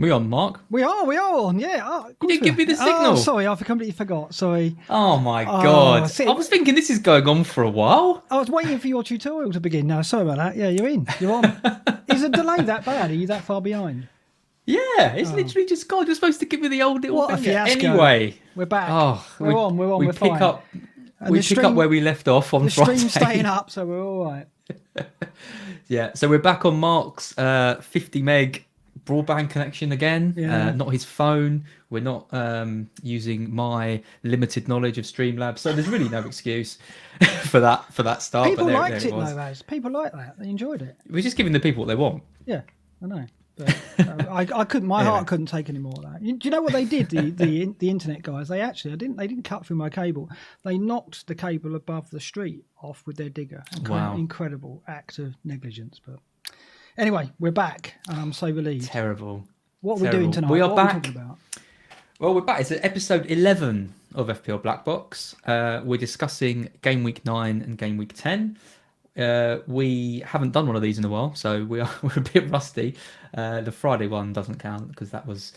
We on, Mark? We are on, yeah. Oh, you didn't give me the signal. Oh, sorry, I completely forgot. Sorry. Oh my God. I was thinking this is going on for a while. I was waiting for your tutorial to begin now. Sorry about that. Yeah, you're in. You're on. Is the delay that bad? Are you that far behind? Yeah, it's literally just God. You're supposed to give me the old little what finger. A fiasco. Anyway, we're back. We're on. We're fine. We pick up where we left off on Friday. The stream's staying up, so we're all right. Yeah, so we're back on Mark's 50 meg broadband connection again. Not his phone. We're not using my limited knowledge of Streamlabs, so there's really no excuse for that start. People liked it though, Raz. People liked that. They enjoyed it. We're just giving the people what they want. Yeah, I know. But, I couldn't. My heart couldn't take any more of that. Do you know what they did? The internet guys. They didn't cut through my cable. They knocked the cable above the street off with their digger. Wow! Incredible act of negligence. But anyway, we're back, and I'm so relieved. Terrible. What are we doing tonight? We are back. Are we talking about? Well, we're back. It's episode 11 of FPL BlackBox. We're discussing Gameweek 9 and Gameweek 10. We haven't done one of these in a while, so we're a bit rusty. The Friday one doesn't count because that was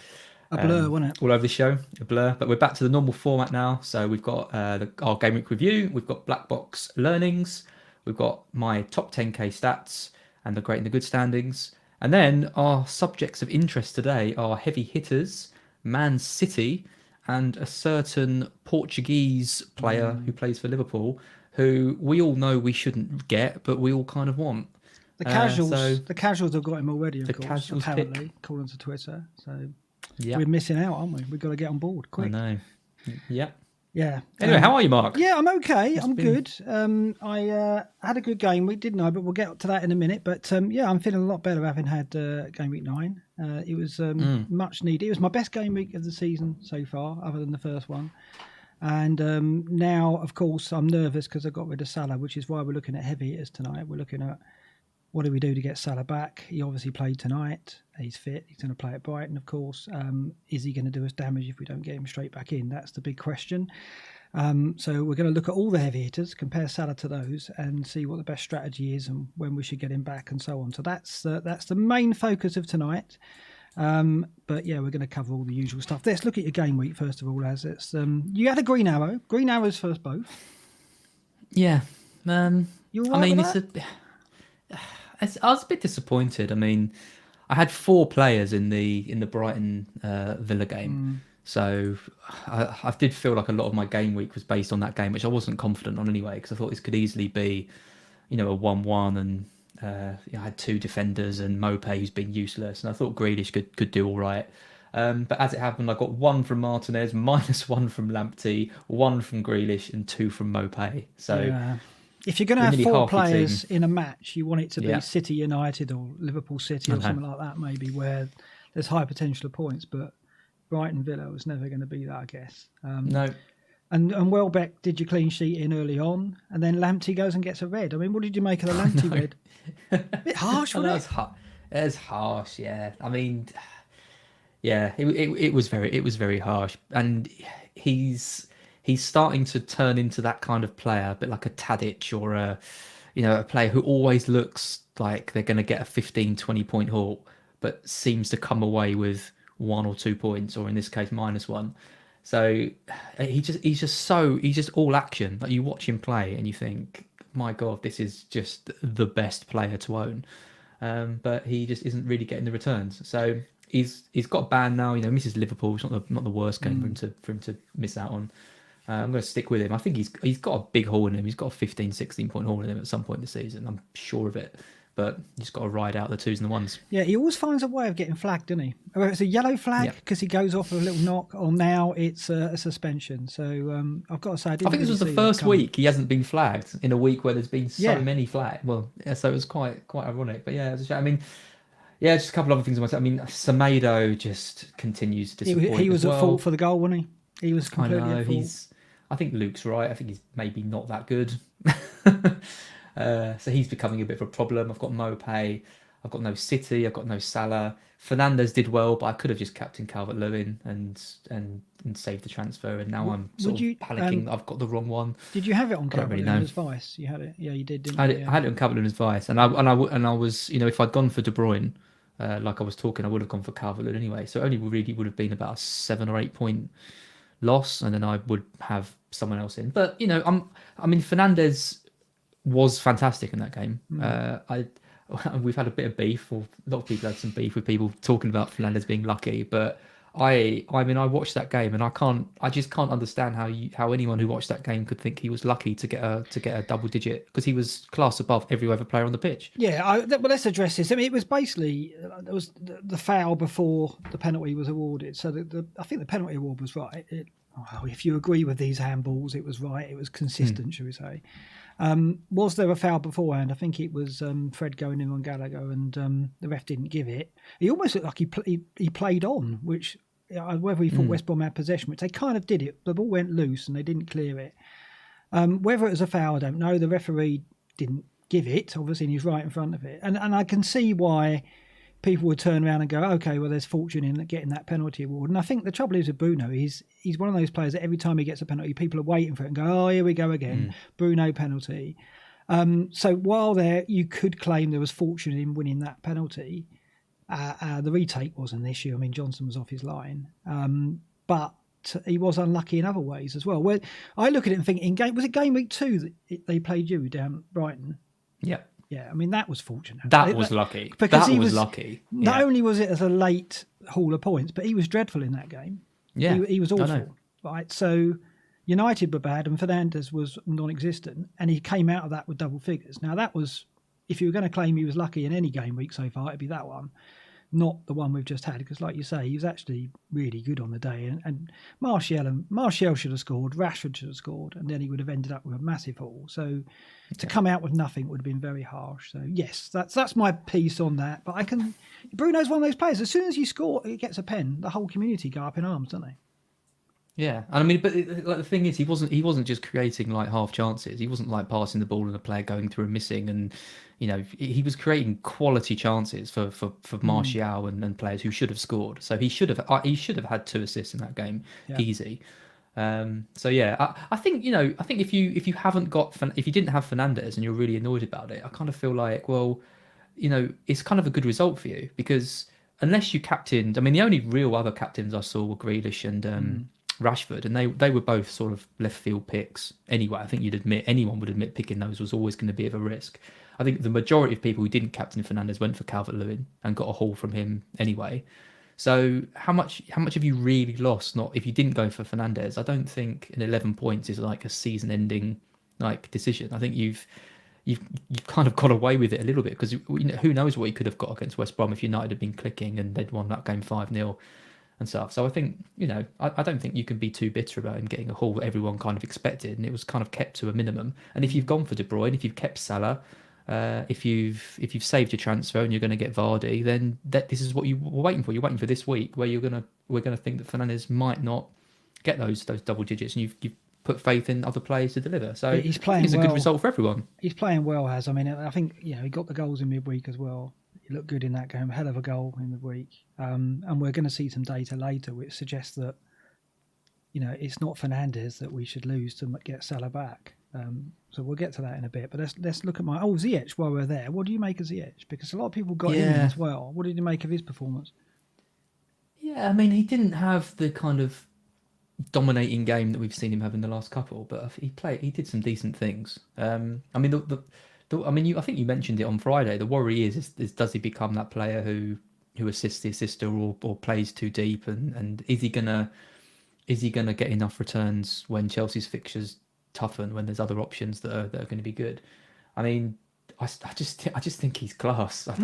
a blur, wasn't it? All over the show, a blur. But we're back to the normal format now. So we've got our Game Week review, we've got BlackBox learnings, we've got my top 10k stats and the great and the good standings, and then our subjects of interest today are heavy hitters, Man City, and a certain Portuguese player who plays for Liverpool, who we all know we shouldn't get, but we all kind of want. The casuals have got him already, of course, apparently, according to Twitter. So we're missing out, aren't we? We've got to get on board quick. I know. Yeah. Yeah. Anyway, how are you, Mark? Yeah, I'm okay. I'm good. I had a good game week, didn't I? But we'll get to that in a minute. But yeah, I'm feeling a lot better having had game week 9. It was much needed. It was my best game week of the season so far, other than the first one. And now, of course, I'm nervous because I got rid of Salah, which is why we're looking at heavy hitters tonight. We're looking at what do we do to get Salah back. He obviously played tonight. He's fit. He's going to play at Brighton, of course. Is he going to do us damage if we don't get him straight back in? That's the big question. So we're going to look at all the heavy hitters, compare Salah to those, and see what the best strategy is and when we should get him back and so on. So that's the main focus of tonight. But yeah, we're going to cover all the usual stuff. Let's look at your game week first of all. As it's you had a green arrow. Green arrows first, both. Yeah. You all right with that? I was a bit disappointed. I mean, I had 4 players in the Brighton Villa game, so I did feel like a lot of my game week was based on that game, which I wasn't confident on anyway, because I thought this could easily be, a 1-1 and. I had 2 defenders and Mopé, who's been useless, and I thought Grealish could do all right. But as it happened, I got 1 from Martinez, -1 from Lamptey, 1 from Grealish, and 2 from Mopé. So if you're going to have 4 players in a match, you want it to be City United or Liverpool City or something like that, maybe, where there's high potential of points. But Brighton Villa was never going to be that, I guess. No. And Welbeck did your clean sheet in early on, and then Lamptey goes and gets a red. I mean, what did you make of the Lamptey red? A bit harsh, wasn't it? It was harsh, yeah. I mean, yeah, it was very harsh, and he's starting to turn into that kind of player, a bit like a Tadic or a player who always looks like they're going to get a 15-20 point haul, but seems to come away with 1 or 2 points, or in this case -1. So he's just all action. Like, you watch him play and you think, my God, this is just the best player to own. But he just isn't really getting the returns. So he's got banned now. Misses Liverpool. It's not the worst game for him to miss out on. I'm going to stick with him. I think he's got a big haul in him. He's got a 15-16 point haul in him at some point this season. I'm sure of it. But you just got to ride out the 2s and the 1s. Yeah, he always finds a way of getting flagged, doesn't he? Whether it's a yellow flag because he goes off with a little knock, or now it's a suspension. So I've got to say, I think this was the first week he hasn't been flagged in a week where there's been so many flags. Well, so it was quite ironic. But yeah, it was a shame. I mean, yeah, just a couple of other things. I mean, Semedo just continues to disappoint. He was at fault for the goal, wasn't he? He was completely at fault. I think Luke's right. I think he's maybe not that good. So he's becoming a bit of a problem. I've got Mopé, I've got no City, I've got no Salah. Fernandes did well, but I could have just captained Calvert-Lewin and saved the transfer. And now I'm sort of panicking. I've got the wrong one. Did you have it on Calvert-Lewin's Vice? You had it. Yeah, you did, didn't you? I had it on Calvert-Lewin's Vice, and I was, if I'd gone for De Bruyne, like I was talking, I would have gone for Calvert-Lewin anyway. So it only really would have been about a 7 or 8 point loss, and then I would have someone else in. But I mean, Fernandes was fantastic in that game. We've had a bit of beef, or a lot of people had some beef with people talking about Fernandes being lucky, but I mean, I watched that game and I just can't understand how anyone who watched that game could think he was lucky to get a double digit, because he was class above every other player on the pitch. Yeah, well, let's address this. I mean, it was basically there was the foul before the penalty was awarded. So I think the penalty award was right. If you agree with these handballs, it was right. It was consistent, shall we say? Was there a foul beforehand? I think it was Fred going in on Gallagher, and the ref didn't give it. He almost looked like he played on, which whether he thought West Brom had possession, which they kind of did it. The ball went loose and they didn't clear it. Whether it was a foul, I don't know. The referee didn't give it, obviously, and he's right in front of it. And I can see why people would turn around and go, okay, well, there's fortune in getting that penalty award. And I think the trouble is with Bruno, he's one of those players that every time he gets a penalty, people are waiting for it and go, oh, here we go again, Bruno penalty. So while you could claim there was fortune in winning that penalty, the retake was an issue. I mean, Johnson was off his line. But he was unlucky in other ways as well. Where I look at it and think, was it game week 2 that they played you down Brighton? Yeah. Yeah, I mean, that was fortunate. That was lucky. Because he was lucky. Not only was it as a late haul of points, but he was dreadful in that game. Yeah. He was awful. Right. So United were bad and Fernandes was non-existent, and he came out of that with double figures. Now, that was, if you were going to claim he was lucky in any game week so far, it'd be that one, not the one we've just had. Because, like you say, he was actually really good on the day. And Martial should have scored, Rashford should have scored, and then he would have ended up with a massive haul. So to come out with nothing would have been very harsh. So yes, that's my piece on that. But Bruno's one of those players. As soon as you score, he gets a pen, the whole community go up in arms, don't they? Yeah, and I mean, but like the thing is, he wasn't just creating like half chances. He wasn't like passing the ball and a player going through and missing, and he was creating quality chances for Martial and players who should have scored. So he should have had 2 assists in that game, easy. So yeah, I think if you didn't have Fernandes and you're really annoyed about it, I kind of feel like, well, it's kind of a good result for you, because unless you captained, I mean, the only real other captains I saw were Grealish and Rashford, and they were both sort of left field picks anyway. I think anyone would admit picking those was always going to be of a risk. I think the majority of people who didn't captain Fernandes went for Calvert-Lewin and got a haul from him anyway. So how much have you really lost? Not if you didn't go for Fernandes. I don't think an 11 points is like a season-ending like decision. I think you've kind of got away with it a little bit, because who knows what you could have got against West Brom if United had been clicking and they'd won that game 5-0 and stuff. So I think I don't think you can be too bitter about him getting a haul that everyone kind of expected, and it was kind of kept to a minimum. And if you've gone for De Bruyne, if you've kept Salah, if you've saved your transfer and you're going to get Vardy, then this is what you were waiting for. You're waiting for this week where we're gonna think that Fernandes might not get those double digits, and you've put faith in other players to deliver. So he's playing it's a good result for everyone. He's playing well, I mean, I think he got the goals in midweek as well. He looked good in that game, hell of a goal in midweek. And we're going to see some data later which suggests that it's not Fernandes that we should lose to get Salah back. So we'll get to that in a bit. But let's look at Ziyech while we're there. What do you make of Ziyech? Because a lot of people got him in as well. What did you make of his performance? Yeah, I mean, he didn't have the kind of dominating game that we've seen him have in the last couple, but he did some decent things. I mean, I think you mentioned it on Friday. The worry is does he become that player who assists the assister or plays too deep, and is he gonna get enough returns when Chelsea's fixtures toughen, when there's other options that are going to be good? I mean, I just think he's class. I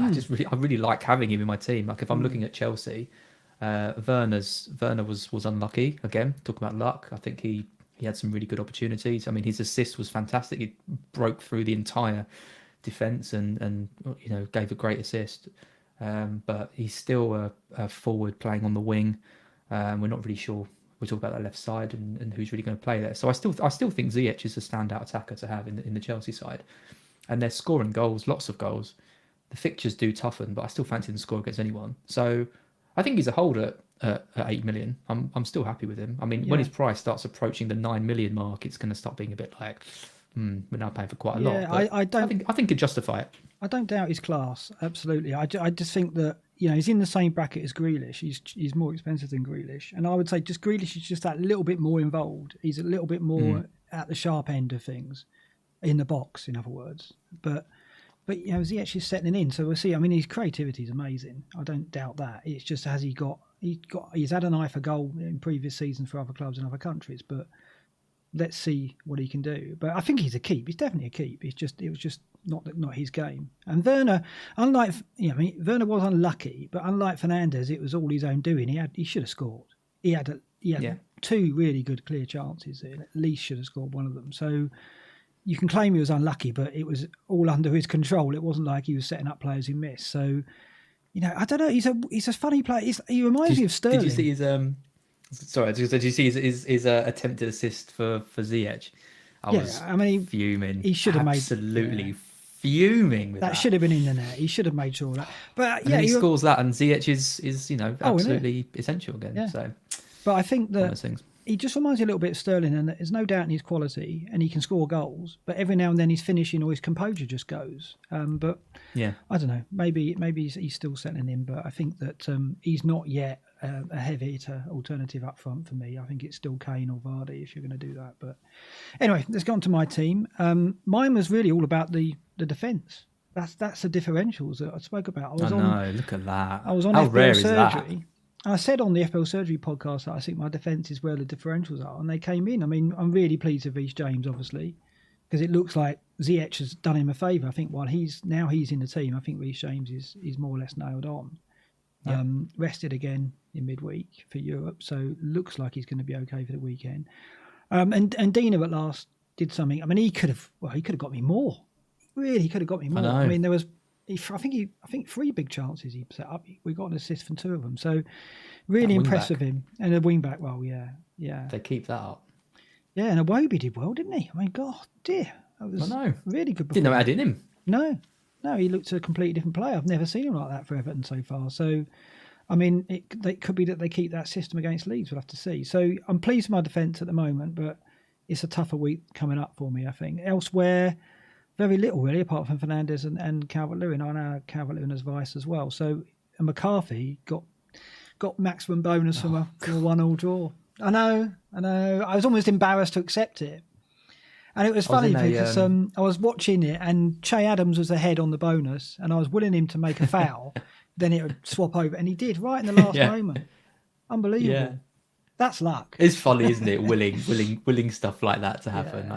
really like having him in my team. Like if I'm looking at Chelsea, Werner was unlucky again. Talk about luck. I think he had some really good opportunities. I mean, his assist was fantastic. He broke through the entire defence and gave a great assist. But he's still a forward playing on the wing. We're not really sure. We talk about that left side and who's really going to play there. So I still think Ziyech is a standout attacker to have in the Chelsea side, and they're scoring goals, lots of goals. The fixtures do toughen, but I still fancy them to score against anyone. So I think he's a holder at 8 million. I'm still happy with him. I mean, when his price starts approaching the 9 million mark, it's going to start being a bit like, we're now paying for quite a lot. But I think could justify it. I don't doubt his class. Absolutely. I just think that, he's in the same bracket as Grealish. He's more expensive than Grealish. And I would say just Grealish is just that little bit more involved. He's a little bit more at the sharp end of things, in the box, in other words. But Ziyech is settling in. So we'll see. I mean, his creativity is amazing. I don't doubt that. It's just, he's had an eye for goal in previous seasons for other clubs in other countries, but let's see what he can do. But I think he's a keep. He's definitely a keep. It was just not his game. And Werner, Werner was unlucky, but unlike Fernandes, it was all his own doing. He should have scored. He had two really good clear chances. At least should have scored one of them. So you can claim he was unlucky, but it was all under his control. It wasn't like he was setting up players who missed. So, I don't know. He's a funny player. He reminds me of Sterling. Did you see his Sorry, did you see his attempted assist for Ziyech? I was fuming. He should have absolutely fuming with that. That should have been in the net. He should have made sure of that. But he scores that, and Ziyech is absolutely essential again. Yeah. So, but I think that he just reminds you a little bit of Sterling, and there's no doubt in his quality, and he can score goals. But every now and then his finishing or his composure just goes. But I don't know. Maybe he's still settling in, but I think that he's not yet a heavy hitter alternative up front for me. I think it's still Kane or Vardy if you're going to do that. But anyway, let's go on to my team. Mine was really all about the defence. That's the differentials that I spoke about. Look at that. I was on How FPL rare is Surgery. that? I said on the FPL Surgery podcast that I think my defence is where the differentials are, and they came in. I mean, I'm really pleased with Reece James, obviously, because it looks like Ziyech has done him a favour. I think while he's in the team, I think Reece James is more or less nailed on. Yeah. Rested again in midweek for Europe, so looks like he's going to be okay for the weekend. And Dina at last did something. I mean, he could have got me more. Really, could have got me more. I mean, there was, I think 3 big chances he set up. We got an assist from 2 of them, so really impressed with him. And a wing back, yeah. They keep that up. Yeah, and Iwobi did well, didn't he? I mean, God, dear, that was really good. Didn't know I had in him. No, he looked a completely different player. I've never seen him like that for Everton so far. So, I mean, it could be that they keep that system against Leeds. We'll have to see. So I'm pleased with my defence at the moment, but it's a tougher week coming up for me, I think. Elsewhere, very little really, apart from Fernandes and Calvert-Lewin. I know Calvert-Lewin as vice as well. So McCarthy got maximum bonus from a 1-1 draw. I know. I was almost embarrassed to accept it. And it was funny because I was watching it and Che Adams was ahead on the bonus and I was willing him to make a foul. Then it would swap over. And he did right in the last moment. Unbelievable. Yeah. That's luck. It's funny, isn't it? Willing stuff like that to happen.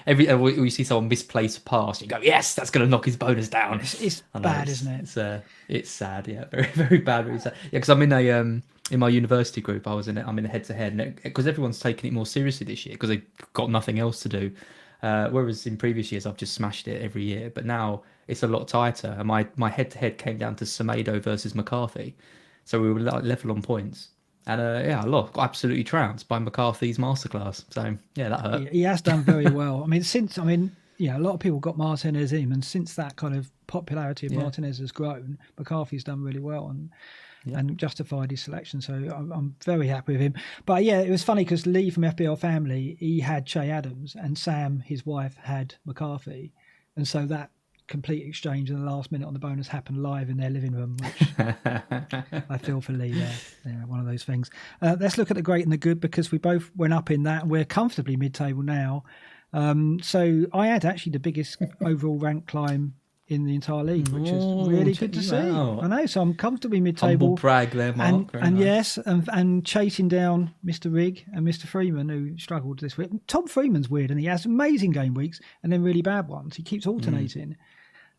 Yeah. We see someone misplace a pass, you go, yes, that's going to knock his bonus down. It's bad, isn't it? It's sad, yeah, very very bad. Very sad. Yeah, because I'm in my university group. I'm in a head-to-head because everyone's taking it more seriously this year because they've got nothing else to do. Whereas in previous years I've just smashed it every year, but now it's a lot tighter. And my head-to-head came down to Semedo versus McCarthy, so we were level on points. And got absolutely trounced by McCarthy's masterclass. So yeah, that hurt. He has done very well. I mean, a lot of people got Martinez in, and since that kind of popularity of Martinez has grown, McCarthy's done really well and justified his selection. So I'm very happy with him. But yeah, it was funny because Lee from FPL Family, he had Che Adams, and Sam, his wife, had McCarthy, and so that complete exchange in the last minute on the bonus happened live in their living room, which I feel for Lee. Yeah, one of those things. Let's look at the great and the good because we both went up in that and we're comfortably mid-table now. So I had actually the biggest overall rank climb in the entire league, which is really good to see. I know, so I'm comfortably mid-table. Humble brag there, Mark. And yes, and chasing down Mr. Rigg and Mr. Freeman, who struggled this week. Tom Freeman's weird, and he has amazing game weeks and then really bad ones. He keeps alternating.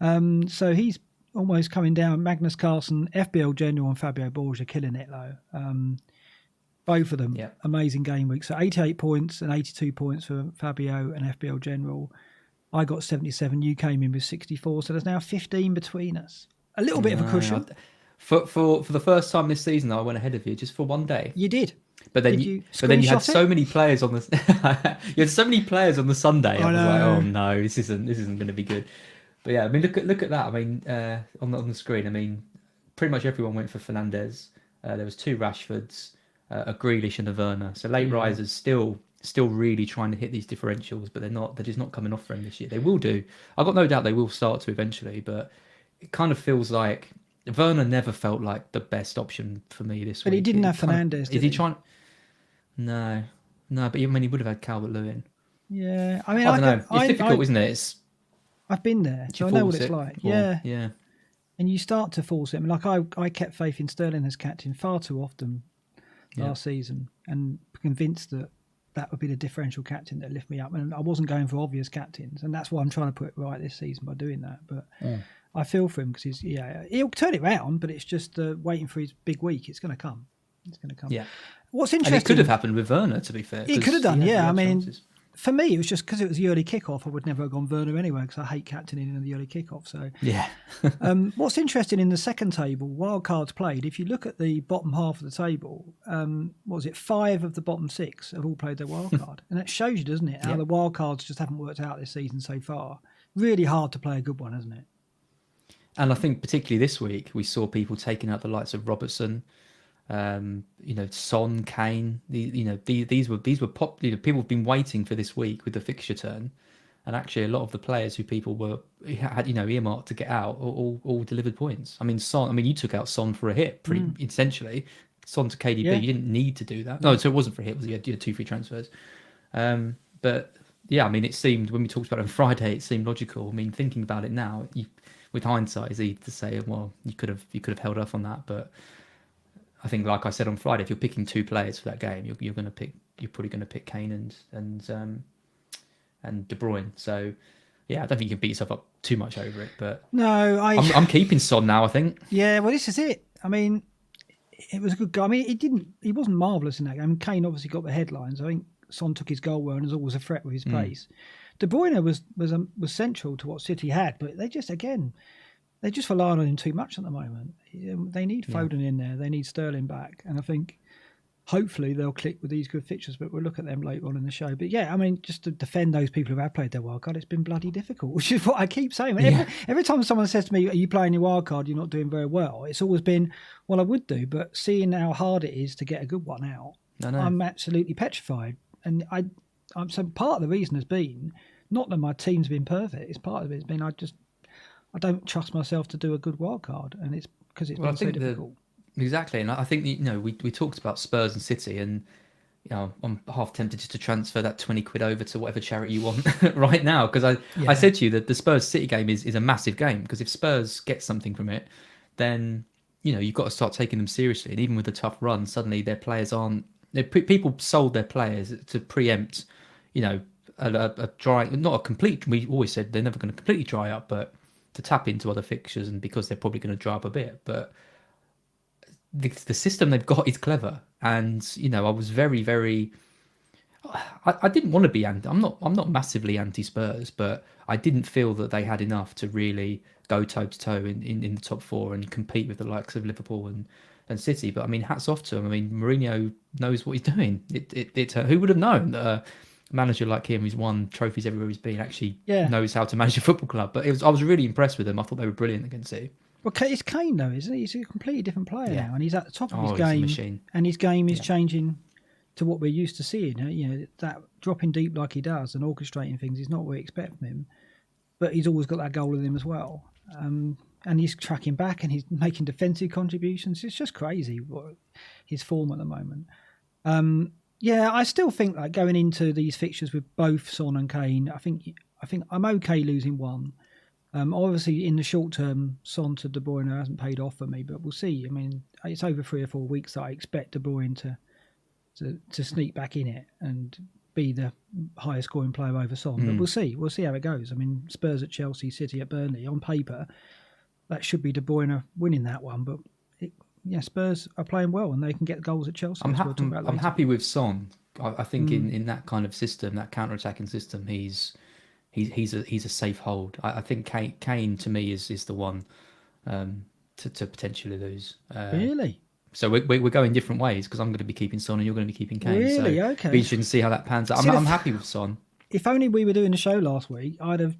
So he's almost coming down. Magnus Carlsen, FBL General, and Fabio Borgia killing it, though. Both of them, amazing game weeks. So 88 points and 82 points for Fabio and FBL General. I got 77. You came in with 64. So there's now 15 between us. A little bit of a cushion. For the first time this season, I went ahead of you just for one day. You did. But then you had so many players on the you had so many players on the Sunday. I was like, oh no, this isn't going to be good. But yeah, I mean, look at that. I mean, on the screen, I mean, pretty much everyone went for Fernandes. There was 2 Rashfords, a Grealish and a Werner. So late risers still really trying to hit these differentials, but they're just not coming off for him this year. They will do. I've got no doubt they will start to eventually, but it kind of feels like Werner never felt like the best option for me this week. But he didn't have Fernandes, did he? Trying? No, but he would have had Calvert-Lewin. Yeah, I mean, I don't know. It's difficult, isn't it? I've been there, so I know what it's like. Yeah. And you start to force it. I mean, like I kept faith in Sterling as captain far too often last season, and convinced that would be the differential captain that lift me up. And I wasn't going for obvious captains, and that's why I'm trying to put it right this season by doing that. But I feel for him because he'll turn it round, but it's just waiting for his big week. It's going to come. Yeah. What's interesting? And it could have happened with Werner, to be fair. It could have done. Yeah. I mean. Chances. For me, it was just because it was the early kickoff. I would never have gone Werner anyway because I hate captaining in the early kickoff. So yeah. What's interesting in the second table, wildcards played. If you look at the bottom half of the table, what was it? 5 of the bottom 6 have all played their wildcard, and that shows you, doesn't it, how the wildcards just haven't worked out this season so far. Really hard to play a good one, isn't it? And I think particularly this week we saw people taking out the likes of Robertson. Son, Kane. These were popular. People have been waiting for this week with the fixture turn, and actually a lot of the players who people had earmarked to get out all delivered points. I mean, Son. I mean, you took out Son for a hit, pretty essentially. Son to KDB. You didn't need to do that. No, so it wasn't for a hit. You had 2 free transfers. But yeah, I mean, it seemed when we talked about it on Friday, it seemed logical. I mean, thinking about it now, with hindsight, it's easy to say, well, you could have held off on that, but. I think, like I said on Friday, if you're picking 2 players for that game, you're probably going to pick Kane and De Bruyne. So, yeah, I don't think you can beat yourself up too much over it. But no, I'm keeping Son now, I think. Yeah, well, this is it. I mean, it was a good goal. I mean, he wasn't marvellous in that game. I mean, Kane obviously got the headlines. I think Son took his goal well and was always a threat with his pace. De Bruyne was central to what City had, but they just rely on him too much at the moment. They need Foden in there. They need Sterling back. And I think hopefully they'll click with these good fixtures, but we'll look at them later on in the show. But yeah, I mean, just to defend those people who have played their wildcard, it's been bloody difficult, which is what I keep saying. Every time someone says to me, are you playing your wildcard? You're not doing very well. It's always been, well, I would do, but seeing how hard it is to get a good one out, I'm absolutely petrified. And so part of the reason has been, not that my team's been perfect, it's part of it's been I don't trust myself to do a good wild card, and it's because it's been so difficult. Exactly, and I think we talked about Spurs and City, and I'm half tempted just to transfer that 20 quid over to whatever charity you want right now, because I said to you that the Spurs City game is a massive game, because if Spurs get something from it, then you've got to start taking them seriously, and even with a tough run, suddenly their players aren't. People sold their players to preempt, a dry, not a complete. We always said they're never going to completely dry up, but to tap into other fixtures, and because they're probably going to dry up a bit. But the system they've got is clever, and I was very, very. I didn't want to be anti. I'm not massively anti-Spurs, but I didn't feel that they had enough to really go toe to toe in the top 4 and compete with the likes of Liverpool and City. But I mean, hats off to him. I mean, Mourinho knows what he's doing. Who would have known that a manager like him, who's won trophies everywhere he's been, actually knows how to manage a football club? But I was really impressed with them. I thought they were brilliant against City. Well, it's Kane though, isn't he? He's a completely different player now, and he's at the top of his game. He's a machine. And his game is changing to what we're used to seeing. That dropping deep like he does and orchestrating things is not what we expect from him. But he's always got that goal in him as well. And he's tracking back and he's making defensive contributions. It's just crazy his form at the moment. I still think like going into these fixtures with both Son and Kane, I think I'm okay losing one. Obviously, in the short term, Son to De Bruyne hasn't paid off for me, but we'll see. I mean, it's over 3 or 4 weeks that I expect De Bruyne to sneak back in it and be the highest scoring player over Son. But we'll see. We'll see how it goes. I mean, Spurs at Chelsea, City at Burnley. On paper, that should be De Bruyne winning that one, but Spurs are playing well and they can get goals at Chelsea. I'm happy with Son. I think in that kind of system, that counter-attacking system, he's a safe hold. I think Kane to me is the one to potentially lose. Really? So we're going different ways, because I'm going to be keeping Son and you're going to be keeping Kane. Really? So okay. Be interesting to see how that pans out. I'm happy with Son. If only we were doing the show last week, I'd have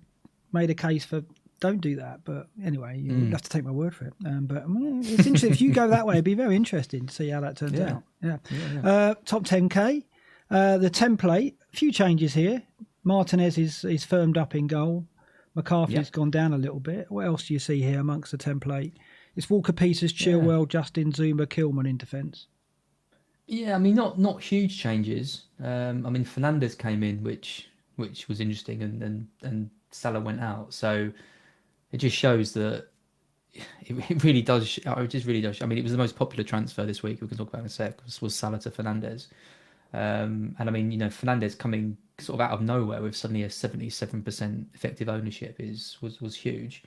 made a case for don't do that. But anyway, you'll have to take my word for it. But it's interesting. If you go that way, it'd be very interesting to see how that turns out. Yeah. Top 10K. The template, a few changes here. Martinez is firmed up in goal. McCarthy's Yep. gone down a little bit. What else do you see here amongst the template? It's Walker Peters, Chilwell, Justin, Zuma, Kilman in defence. Yeah, I mean, not huge changes. I mean, Fernandez came in, which was interesting, and Salah went out. So it just shows that it really does. It just really does. I mean, it was the most popular transfer this week. We can talk about in a sec. Was Salah to Fernandez, and I mean, Fernandez coming sort of out of nowhere with suddenly a 77% effective ownership was huge.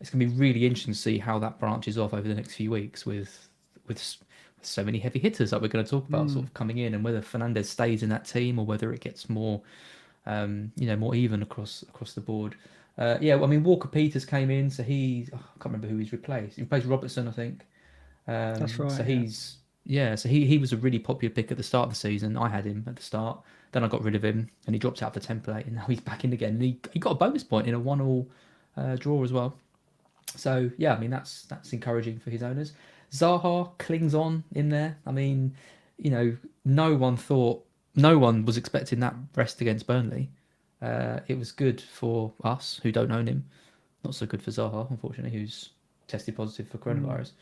It's going to be really interesting to see how that branches off over the next few weeks with so many heavy hitters that we're going to talk about sort of coming in, and whether Fernandez stays in that team or whether it gets more, more even across the board. Yeah, well, I mean, Walker Peters came in, so I can't remember who he's replaced. He replaced Robertson, I think. That's right. So he was a really popular pick at the start of the season. I had him at the start. Then I got rid of him, and he dropped out of the template, and now he's back in again. And he got a bonus point in a 1-1 draw as well. So yeah, I mean that's encouraging for his owners. Zaha clings on in there. I mean, no one was expecting that rest against Burnley. It was good for us who don't own him. Not so good for Zaha, unfortunately, who's tested positive for coronavirus.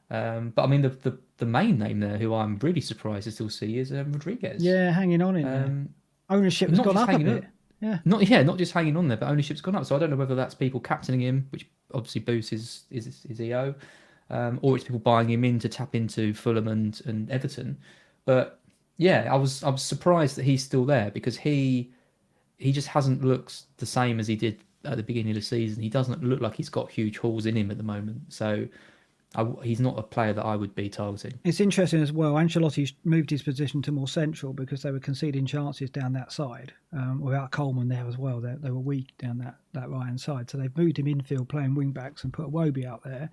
But I mean, the main name there, who I'm really surprised to still see, is Rodriguez. Yeah, hanging on in there. Ownership has gone up a bit. Yeah. Not just hanging on there, but ownership's gone up. So I don't know whether that's people captaining him, which obviously boosts his EO, or it's people buying him in to tap into Fulham and Everton. But yeah, I was surprised that he's still there, because he just hasn't looked the same as he did at the beginning of the season. He doesn't look like he's got huge holes in him at the moment. So he's not a player that I would be targeting. It's interesting as well. Ancelotti's moved his position to more central because they were conceding chances down that side. Without Coleman there as well, they were weak down that right-hand side. So they've moved him infield playing wing-backs and put Iwobi out there.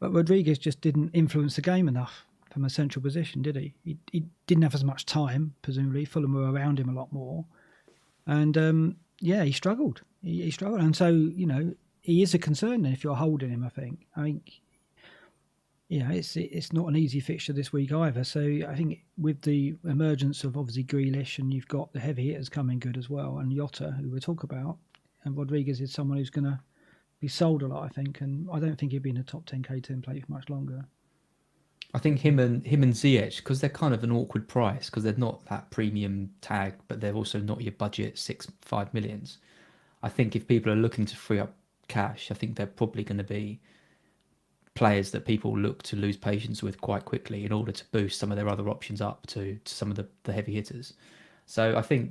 But Rodriguez just didn't influence the game enough from a central position, did he? He didn't have as much time, presumably. Fulham were around him a lot more. And, he struggled. He struggled. And so, he is a concern if you're holding him, I think. It's not an easy fixture this week either. So I think with the emergence of obviously Grealish, and you've got the heavy hitters coming good as well, and Jota, who we'll talk about, and Rodriguez is someone who's going to be sold a lot, I think, and I don't think he'll be in the top 10k template for much longer. I think him and Ziyech, because they're kind of an awkward price, because they're not that premium tag, but they're also not your budget 5 millions. I think if people are looking to free up cash, I think they're probably going to be players that people look to lose patience with quite quickly in order to boost some of their other options up to some of the heavy hitters. So I think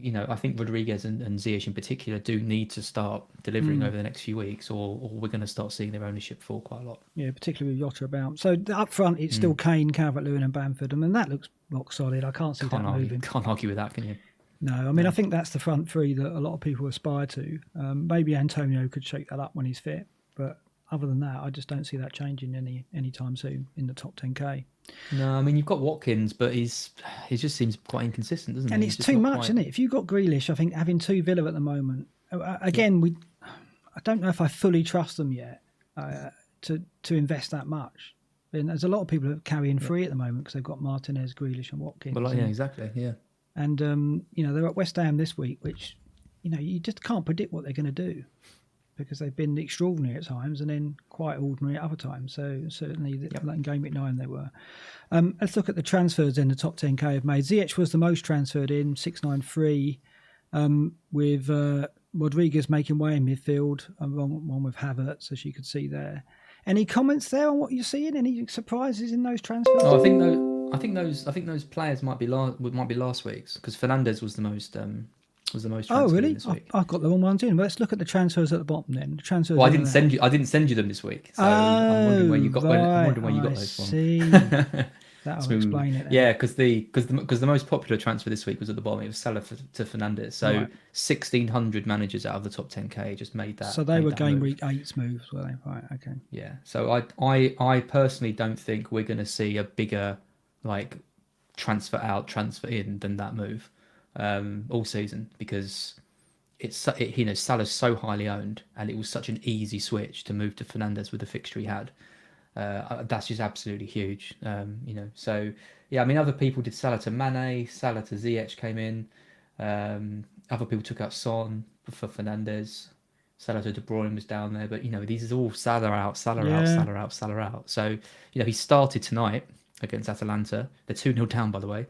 Rodriguez and Ziyech in particular do need to start delivering over the next few weeks, or we're going to start seeing their ownership fall quite a lot. Yeah, particularly with Jota about. So up front, it's still Kane, Calvert-Lewin and Bamford, and that looks rock solid. I can't see that moving. Can't argue with that, can you? No, I mean, I think that's the front three that a lot of people aspire to. Maybe Antonio could shake that up when he's fit, but other than that, I just don't see that changing any time soon in the top 10k. No, I mean, you've got Watkins, but he just seems quite inconsistent, doesn't he? And it's too much, isn't it? If you've got Grealish, I think having two Villa at the moment, again, I don't know if I fully trust them yet to invest that much. And there's a lot of people that are carrying free at the moment because they've got Martinez, Grealish and Watkins. Well, yeah, exactly, yeah. And, they're at West Ham this week, which, you just can't predict what they're going to do, because they've been extraordinary at times and then quite ordinary at other times. So certainly like in Gameweek 9 they were. Let's look at the transfers in the top 10k have made. Ziyech was the most transferred in, 693, with Rodriguez making way in midfield, and one with Havertz, as you could see there. Any comments there on what you're seeing? Any surprises in those transfers? Oh, I think those players might be last week's, because Fernandez was the most transferred. Oh, really? This week. I've got the wrong ones in. Well, let's look at the transfers at the bottom then. The transfers. Well, I didn't send you them this week, so I'm wondering where you got. I'm wondering where you got those from. That'll explain it then. Yeah, because the most popular transfer this week was at the bottom. It was Salah to Fernandez. So 1,600 managers out of the top 10k just made that. So they were Gameweek 8's moves, were they? Right. Okay. Yeah. So I personally don't think we're going to see a bigger transfer out, transfer in than that move all season, because Salah's so highly owned, and it was such an easy switch to move to Fernandez with the fixture he had. That's just absolutely huge. So yeah, I mean, other people did Salah to Mane, Salah to Ziyech came in. Other people took out Son for Fernandez. Salah to De Bruyne was down there, but these are all Salah out, Salah out, Yeah, Salah out, Salah out. So he started tonight against Atalanta. They're 2-0 down, by the way,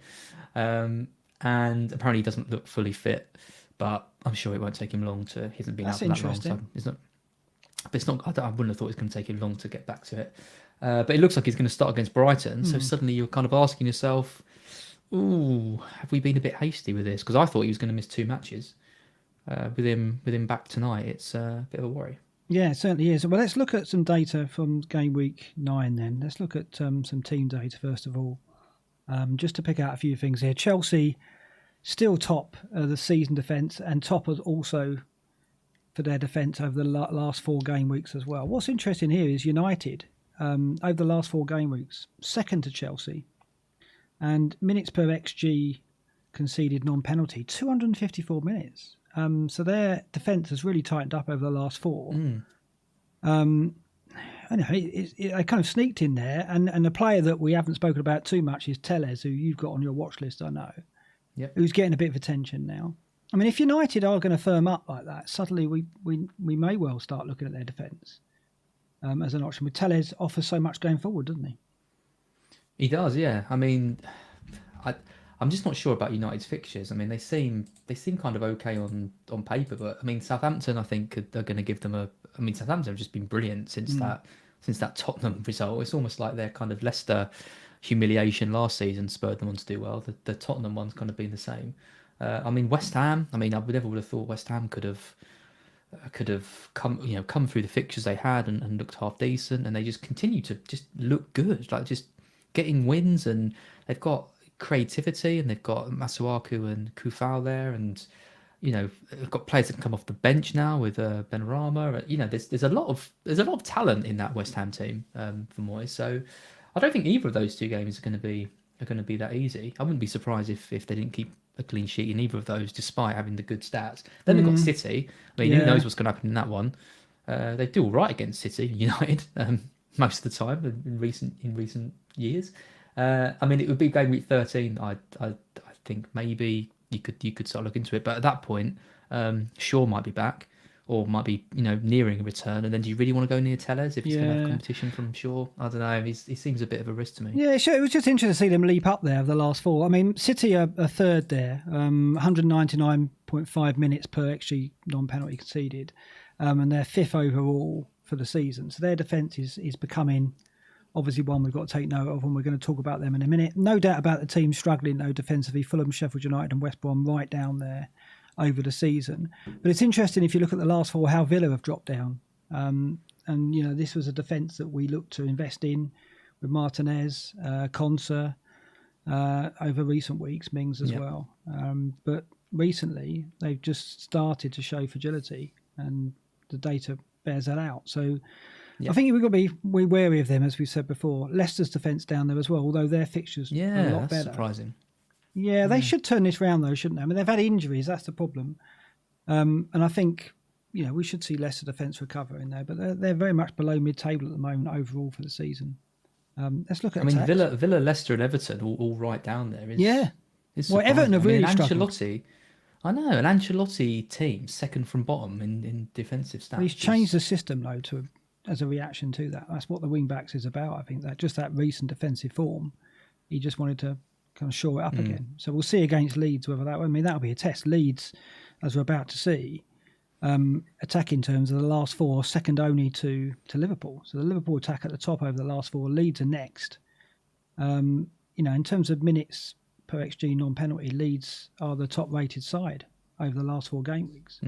and apparently he doesn't look fully fit, but I'm sure it won't take him long to. He hasn't been that's out for that long, so interesting. it's not. But it's not. I wouldn't have thought it's going to take him long to get back to it. But it looks like he's going to start against Brighton. So suddenly you're kind of asking yourself, "Ooh, have we been a bit hasty with this?" Because I thought he was going to miss 2 matches. With him back tonight, it's a bit of a worry. Yeah, it certainly is. Well, let's look at some data from game week 9 then. Let's look at some team data first of all. Just to pick out a few things here. Chelsea still top of the season defence and top of also for their defence over the last 4 game weeks as well. What's interesting here is United over the last 4 game weeks, second to Chelsea, and minutes per XG conceded non-penalty, 254 minutes. So their defence has really tightened up over the last 4. I know I kind of sneaked in there, and a player that we haven't spoken about too much is Tellez, who you've got on your watch list, I know, who's getting a bit of attention now. I mean, if United are going to firm up like that, suddenly we may well start looking at their defence as an option. With Tellez offers so much going forward, doesn't he? He does, yeah. I mean, I'm just not sure about United's fixtures. I mean, they seem kind of okay on paper, but I mean, Southampton, I think they're going to give them a. I mean, Southampton have just been brilliant since that Tottenham result. It's almost like their kind of Leicester humiliation last season spurred them on to do well. The Tottenham one's kind of been the same. I mean, West Ham. I mean, I never would have thought West Ham could have come through the fixtures they had and looked half decent, and they just continue to just look good, like just getting wins, and they've got creativity, and they've got Masuaku and Kufal there, and they've got players that can come off the bench now with Benrahma. There's a lot of talent in that West Ham team for Moyes. So I don't think either of those 2 games are going to be that easy. I wouldn't be surprised if they didn't keep a clean sheet in either of those, despite having the good stats. Then they've got City. I mean, who knows what's going to happen in that one? They do all right against City United most of the time in recent years. I mean, it would be game week 13. I think maybe you could start looking into it, but at that point, Shaw might be back, or might be nearing a return. And then, do you really want to go near Tellez if it's going to have competition from Shaw? I don't know. He seems a bit of a risk to me. Yeah, sure. It was just interesting to see them leap up there over the last 4. I mean, City are third there, 199.5 minutes per XG non-penalty conceded, and they're 5th overall for the season. So their defence is becoming obviously one we've got to take note of, and we're going to talk about them in a minute. No doubt about the team struggling though defensively. Fulham, Sheffield United and West Brom right down there over the season. But it's interesting if you look at the last 4 how Villa have dropped down. And this was a defence that we looked to invest in with Martinez, Konsa over recent weeks, Mings as well. But recently they've just started to show fragility, and the data bears that out. So I think we've got to be wary of them, as we said before. Leicester's defence down there as well, although their fixtures are a lot better. Surprising. Yeah, they should turn this round though, shouldn't they? I mean, they've had injuries, that's the problem. And I think, we should see Leicester defence recover in there, but they're very much below mid-table at the moment overall for the season. Let's look at attacks. Villa, Leicester and Everton all right down there. Everton have really struggled. Ancelotti, I know, an Ancelotti team, second from bottom in defensive stats. He's changed the system though as a reaction to that. That's what the wing backs is about. I think that recent defensive form, he just wanted to kind of shore it up again. So we'll see against Leeds whether that'll be a test. Leeds, as we're about to see, attack in terms of the last 4, second only to Liverpool. So the Liverpool attack at the top over the last 4. Leeds are next. In terms of minutes per XG non-penalty, Leeds are the top-rated side over the last 4 game weeks.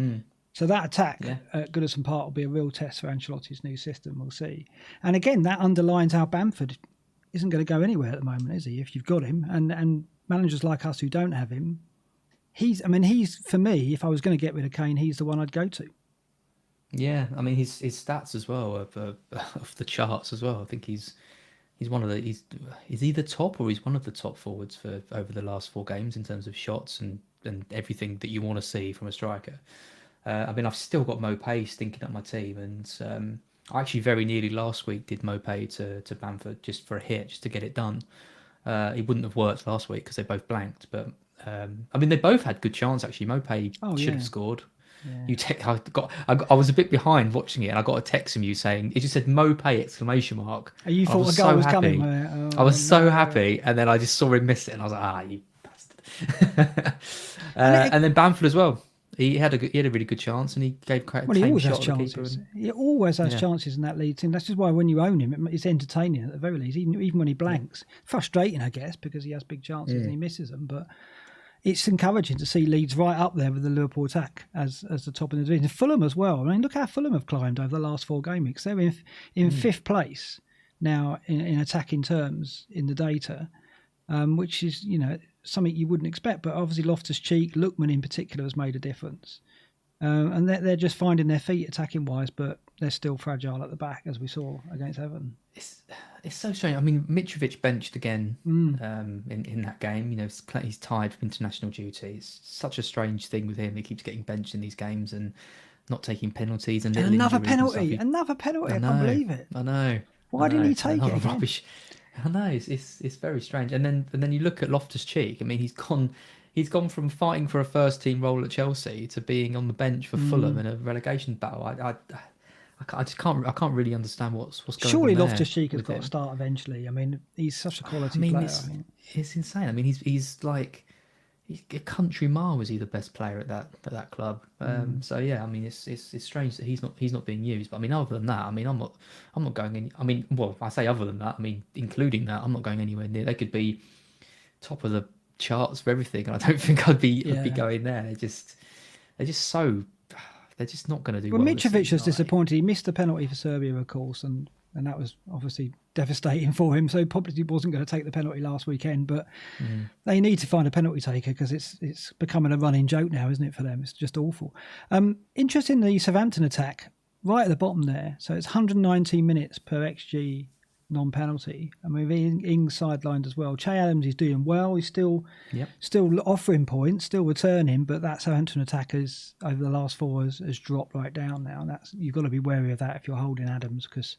So that attack at Goodison Park will be a real test for Ancelotti's new system. We'll see. And again, that underlines how Bamford isn't going to go anywhere at the moment, is he? If you've got him, and managers like us who don't have him, he's for me. If I was going to get rid of Kane, he's the one I'd go to. Yeah, I mean his stats as well are off the charts as well. I think he's one of the he's either top or he's one of the top forwards for over the last 4 games in terms of shots and everything that you want to see from a striker. I mean, I've still got Mopay stinking up my team, and I actually very nearly last week did Mopay to Bamford just for a hit, just to get it done. It wouldn't have worked last week because they both blanked, but I mean, they both had good chance actually. Mopay should have scored. I was a bit behind watching it, and I got a text from you saying it just said Mopay exclamation mark. You thought a goal was coming. I was so happy, and then I just saw him miss it, and I was like, you bastard. And then Bamford as well. He had a really good chance, and he gave quite a tame shot to the keeper. He always has chances in that lead team. That's just why when you own him, it's entertaining at the very least. Even when he blanks, frustrating, I guess, because he has big chances and he misses them. But it's encouraging to see Leeds right up there with the Liverpool attack as the top in the division. Fulham as well. I mean, look how Fulham have climbed over the last 4 game weeks. They're in 5th place now in attacking terms in the data, which is something you wouldn't expect, but obviously Loftus-Cheek, Lookman in particular, has made a difference. And they're just finding their feet attacking-wise, but they're still fragile at the back, as we saw against Everton. It's so strange. I mean, Mitrovic benched again in that game. He's tired from international duty. It's such a strange thing with him. He keeps getting benched in these games and not taking penalties. And another penalty. Another penalty. I can't believe it. I know. Why didn't he take it? Rubbish. I know, it's very strange. And then you look at Loftus-Cheek. I mean, he's gone from fighting for a first team role at Chelsea to being on the bench for Fulham in a relegation battle. I can't really understand what's going on. Surely Loftus-Cheek has got to start eventually. I mean, he's such a quality player. It's insane. I mean, he's like a country mile. Was he the best player at that club? So yeah, I mean, it's strange that he's not being used. But I mean, other than that, I mean, I'm not going any. I mean, well, I say other than that, I mean, including that, I'm not going anywhere near. They could be top of the charts for everything, and I don't think I'd be going there. They're just not going to do well. Well, Mitrovic was disappointed. He missed the penalty for Serbia, of course, and that was obviously devastating for him. So he probably wasn't going to take the penalty last weekend. But they need to find a penalty taker because it's becoming a running joke now, isn't it, for them? It's just awful. Interesting, the Southampton attack, right at the bottom there. So it's 119 minutes per XG non-penalty. I mean, Ings sidelined as well. Che Adams is doing well. He's still offering points, still returning, but that Southampton attack is over the last 4 has dropped right down now. And you've got to be wary of that if you're holding Adams, because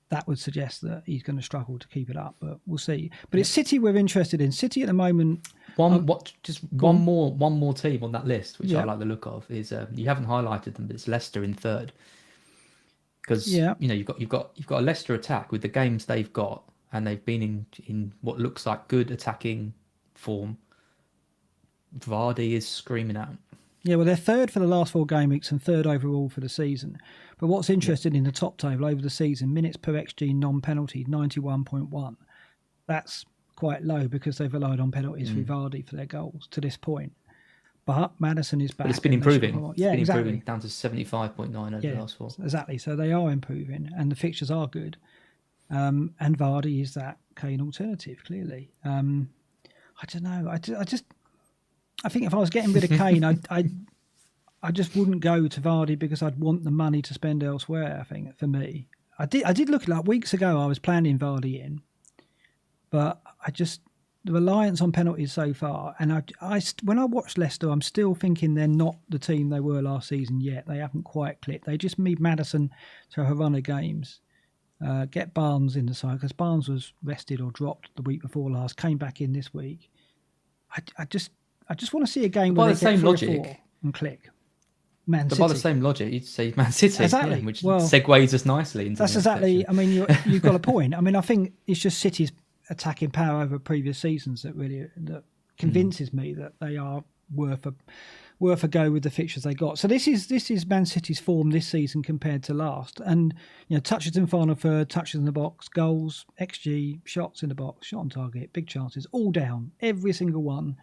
that would suggest that he's going to struggle to keep it up, but we'll see. But it's City we're interested in. City at the moment. One more team on that list, which I like the look of, is you haven't highlighted them, but it's Leicester in 3rd. Because you've got a Leicester attack with the games they've got, and they've been in what looks like good attacking form. Vardy is screaming out. Yeah, well, they're 3rd for the last 4 game weeks and 3rd overall for the season. But what's interesting in the top table over the season, minutes per XG non-penalty, 91.1. That's quite low because they've relied on penalties for Vardy for their goals to this point. But Maddison is back. But it's been improving. Improving down to 75.9 over the last 4. Exactly. So they are improving, and the fixtures are good. And Vardy is that Kane alternative, clearly. I don't know. I think if I was getting rid of Kane, I just wouldn't go to Vardy because I'd want the money to spend elsewhere. I think for me, I did look at like weeks ago. I was planning Vardy in, but the reliance on penalties so far, and when I watched Leicester, I'm still thinking they're not the team they were last season yet. They haven't quite clicked. They just need Maddison to have a run of games, get Barnes in the side, because Barnes was rested or dropped the week before last, came back in this week. I just want to see a game where they get 3 or 4 and click. Man City. By the same logic, you'd say Man City, exactly. Which segues us nicely into that's exactly. I mean, you've got a point. I mean, I think it's just City's attacking power over previous seasons that convinces me that they are worth a go with the fixtures they got. So this is Man City's form this season compared to last, and touches in final third, touches in the box, goals, XG, shots in the box, shot on target, big chances, all down, every single one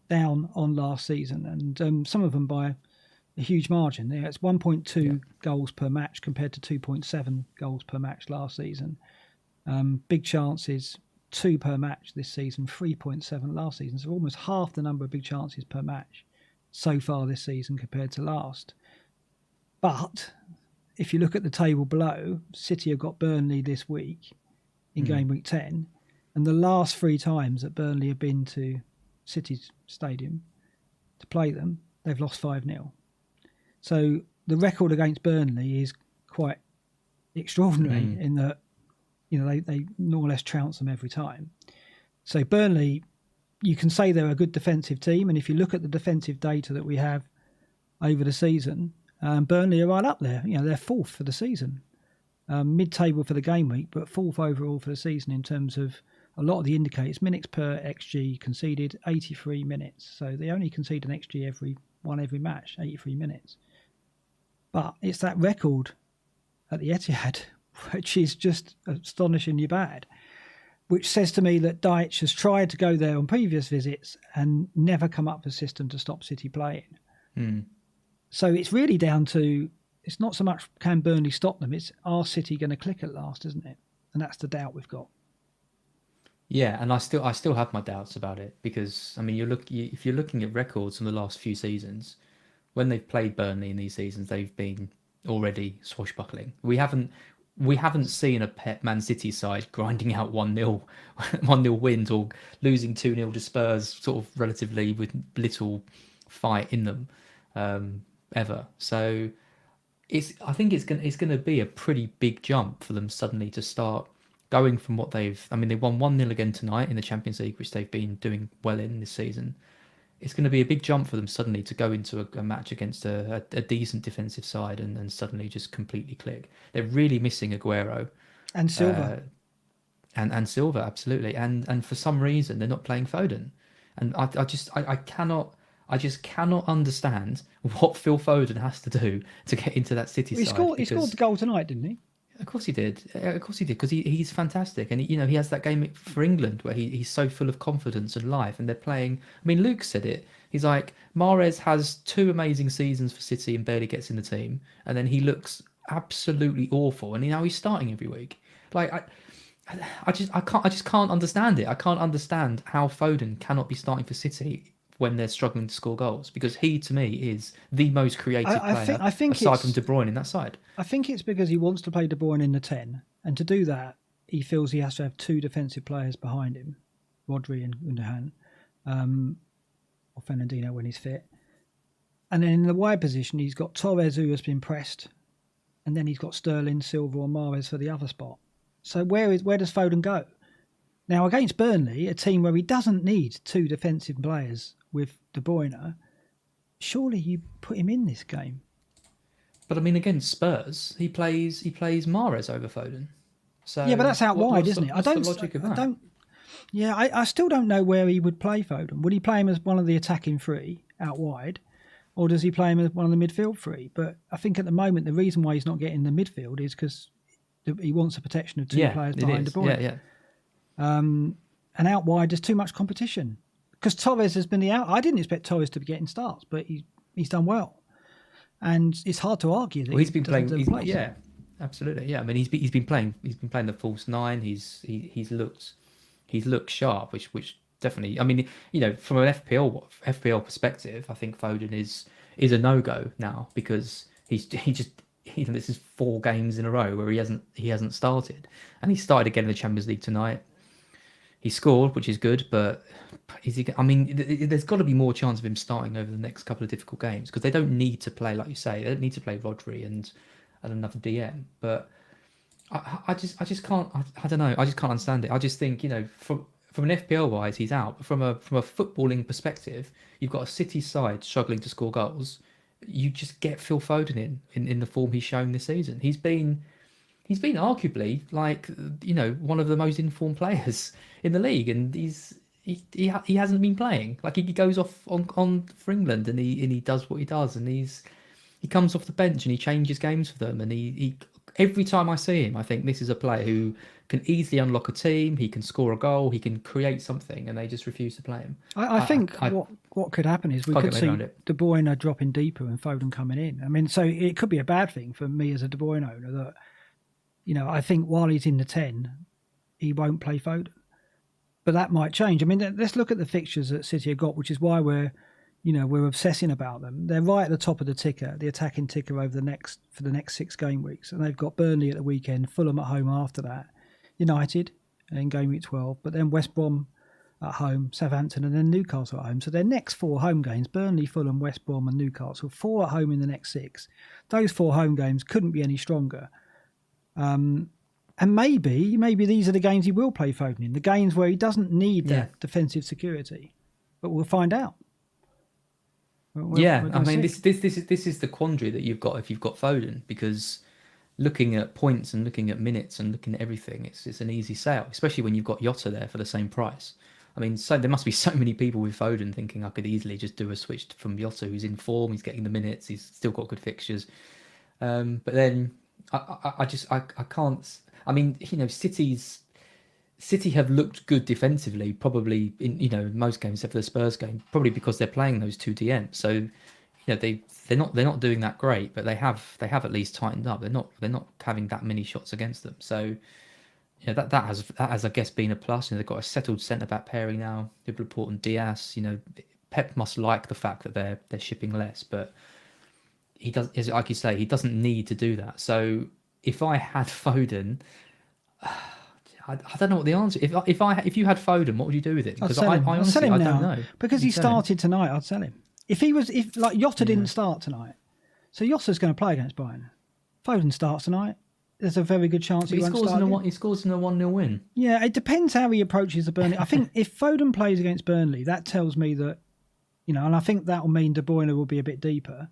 down on last season, and some of them by a huge margin. It's 1.2 goals per match compared to 2.7 goals per match last season. Big chances, 2 per match this season, 3.7 last season. So almost half the number of big chances per match so far this season compared to last. But if you look at the table below, City have got Burnley this week in game week 10, and the last 3 times that Burnley have been to City's stadium to play them, they've lost 5-0. So the record against Burnley is quite extraordinary in that they more or less trounce them every time. So Burnley, you can say they're a good defensive team, and if you look at the defensive data that we have over the season. Burnley are right up there. They're fourth for the season. Mid-table for the game week, but fourth overall for the season in terms of a lot of the indicators. Minutes per XG conceded, 83 minutes. So they only concede an XG every match, 83 minutes. But it's that record at the Etihad, which is just astonishingly bad, which says to me that Dyche has tried to go there on previous visits and never come up with a system to stop City playing. So it's really down to, it's not so much can Burnley stop them, it's are City going to click at last, isn't it? And that's the doubt we've got. Yeah, and I still have my doubts about it because, I mean, if you're looking at records from the last few seasons, when they've played Burnley in these seasons, they've been already swashbuckling. We haven't seen a pet Man City side grinding out 1-0 wins or losing 2-0 to Spurs sort of relatively with little fight in them ever. So I think it's going to be a pretty big jump for them suddenly to start going from what they won 1-0 again tonight in the Champions League, which they've been doing well in this season. It's going to be a big jump for them suddenly to go into a match against a decent defensive side and suddenly just completely click. They're really missing Aguero. And Silva. And Silva, absolutely. And for some reason, they're not playing Foden. And I just cannot understand what Phil Foden has to do to get into that City side. He scored the goal tonight, didn't he? Of course he did. Because he's fantastic, and he has that game for England where he's so full of confidence and life, and they're playing. I mean, Luke said it. He's like, Mahrez has 2 amazing seasons for City and barely gets in the team, and then he looks absolutely awful, and now he's starting every week. Like I just can't understand it. I can't understand how Foden cannot be starting for City when they're struggling to score goals, because he, to me, is the most creative player aside from De Bruyne in that side. I think it's because he wants to play De Bruyne in the 10, and to do that, he feels he has to have 2 defensive players behind him, Rodri and Gundogan, or Fernandinho when he's fit. And then in the wide position, he's got Torres, who has been pressed, and then he's got Sterling, Silva, or Mahrez for the other spot. So where does Foden go? Now, against Burnley, a team where he doesn't need 2 defensive players with De Bruyne, surely you put him in this game. But I mean, against Spurs, he plays Mahrez over Foden. So yeah, but that's out wide, isn't it? What's the logic of that? I still don't know where he would play Foden. Would he play him as one of the attacking 3 out wide, or does he play him as one of the midfield 3? But I think at the moment the reason why he's not getting the midfield is because he wants the protection of 2 players behind De Bruyne. Yeah. And out wide, there's too much competition. Because Torres has been I didn't expect Torres to be getting starts, but he's done well. And it's hard to argue that he's been playing. Absolutely. Yeah, I mean, he's been playing the false 9. He's looked sharp, which definitely. I mean, from an FPL perspective, I think Foden is a no-go now, because this is 4 games in a row where he hasn't started, and he started again in the Champions League tonight. He scored, which is good, but is he? I mean, there's got to be more chance of him starting over the next couple of difficult games, because they don't need to play, like you say, they don't need to play Rodri and another DM. But I just can't. I don't know. I just can't understand it. I just think, from an FPL wise, he's out. But from a footballing perspective, you've got a City side struggling to score goals. You just get Phil Foden in the form he's shown this season. He's been arguably one of the most informed players in the league, and he hasn't been playing. Like, he goes off on for England and he does what he does, and he comes off the bench and he changes games for them, and he every time I see him, I think this is a player who can easily unlock a team. He can score a goal, he can create something, and they just refuse to play him. I think what could happen is we could see De Bruyne dropping deeper and Foden coming in. I mean, so it could be a bad thing for me as a De Bruyne owner that, I think while he's in the 10, he won't play Foden. But that might change. I mean, let's look at the fixtures that City have got, which is why we're obsessing about them. They're right at the top of the ticker, the attacking ticker for the next 6 game weeks. And they've got Burnley at the weekend, Fulham at home after that, United in game week 12, but then West Brom at home, Southampton, and then Newcastle at home. So their next 4 home games, Burnley, Fulham, West Brom and Newcastle, 4 at home in the next 6. Those 4 home games couldn't be any stronger. And maybe these are the games he will play Foden in, the games where he doesn't need that defensive security. But we'll find out. I mean, this is the quandary that you've got if you've got Foden, because looking at points and looking at minutes and looking at everything, it's an easy sale, especially when you've got Jota there for the same price. I mean, so there must be so many people with Foden thinking I could easily just do a switch from Jota, who's in form, he's getting the minutes, he's still got good fixtures. But then I can't. I mean, City have looked good defensively, probably in most games except for the Spurs game, probably because they're playing those two DMs. So they're not doing that great, but they have at least tightened up. They're not having that many shots against them. So that has I guess been a plus. They've got a settled centre back pairing now. Liverpool and Diaz. Pep must like the fact that they're shipping less, but he does, like you say, he doesn't need to do that. So if I had Foden, I don't know what the answer. If you had Foden, what would you do with it? Because I honestly don't know. Because he started tonight, I'd sell him. If Jota didn't start tonight, so Jota's going to play against Bayern. Foden starts tonight. There's a very good chance he won't start. He scores in a 1-0 win. Yeah, it depends how he approaches the Burnley. I think if Foden plays against Burnley, that tells me that, and I think that will mean De Bruyne will be a bit deeper.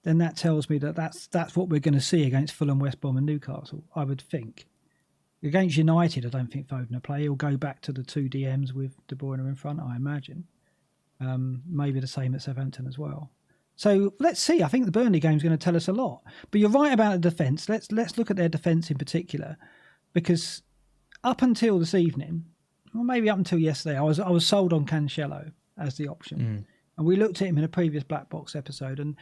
Then that tells me that that's what we're going to see against Fulham, West Brom, and Newcastle. I would think. Against United, I don't think Foden will play. He'll go back to the two DMs with De Bruyne in front, I imagine. Maybe the same at Southampton as well. So let's see. I think the Burnley game is going to tell us a lot. But you're right about the defence. Let's look at their defence in particular, because up until this evening, or maybe up until yesterday, I was sold on Cancelo as the option, and we looked at him in a previous BlackBox episode. And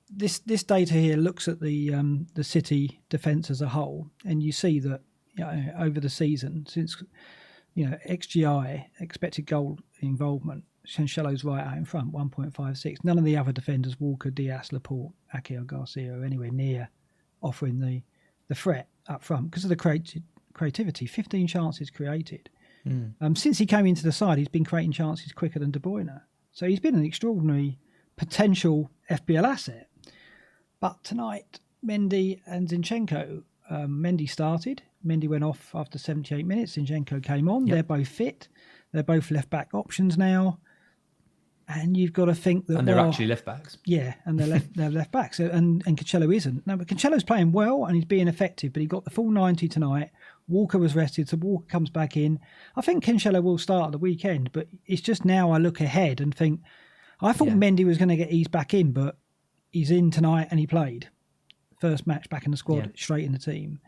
this data here looks at the City defence as a whole, and you see that over the season, since XGI, expected goal involvement, Cancelo's right out in front, 1.56. None of the other defenders, Walker, Diaz, Laporte, Ake or Garcia, are anywhere near offering the threat up front because of the creativity. 15 chances created. Since he came into the side, he's been creating chances quicker than De Bruyne. So he's been an extraordinary potential FPL asset. But tonight, Mendy and Zinchenko, Mendy started. Mendy went off after 78 minutes. Zinchenko came on. Yep. They're both fit. They're both left-back options now. And you've got to think that... And they're actually left-backs. Yeah, and they're left-backs. And Cancelo isn't. No, but Cancelo's playing well and he's being effective, but he got the full 90 tonight. Walker was rested, so Walker comes back in. I think Cancelo will start at the weekend, but it's just now I look ahead and think... I thought Mendy was going to get eased back in, but he's in tonight and he played. First match back in the squad, straight in the team.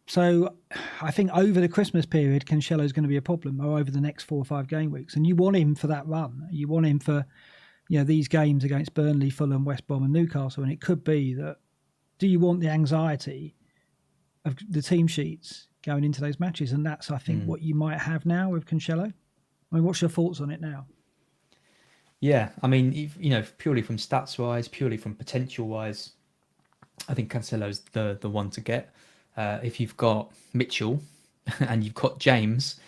So I think over the Christmas period, Cancelo's going to be a problem, or over the next 4 or 5 game weeks. And you want him for that run. You want him for these games against Burnley, Fulham, West Brom and Newcastle. And it could be that, do you want the anxiety of the team sheets going into those matches? And that's, I think, what you might have now with Cancelo. I mean, what's your thoughts on it now? Yeah, I mean, purely from stats-wise, purely from potential-wise, I think Cancelo's the one to get. If you've got Mitchell and you've got James,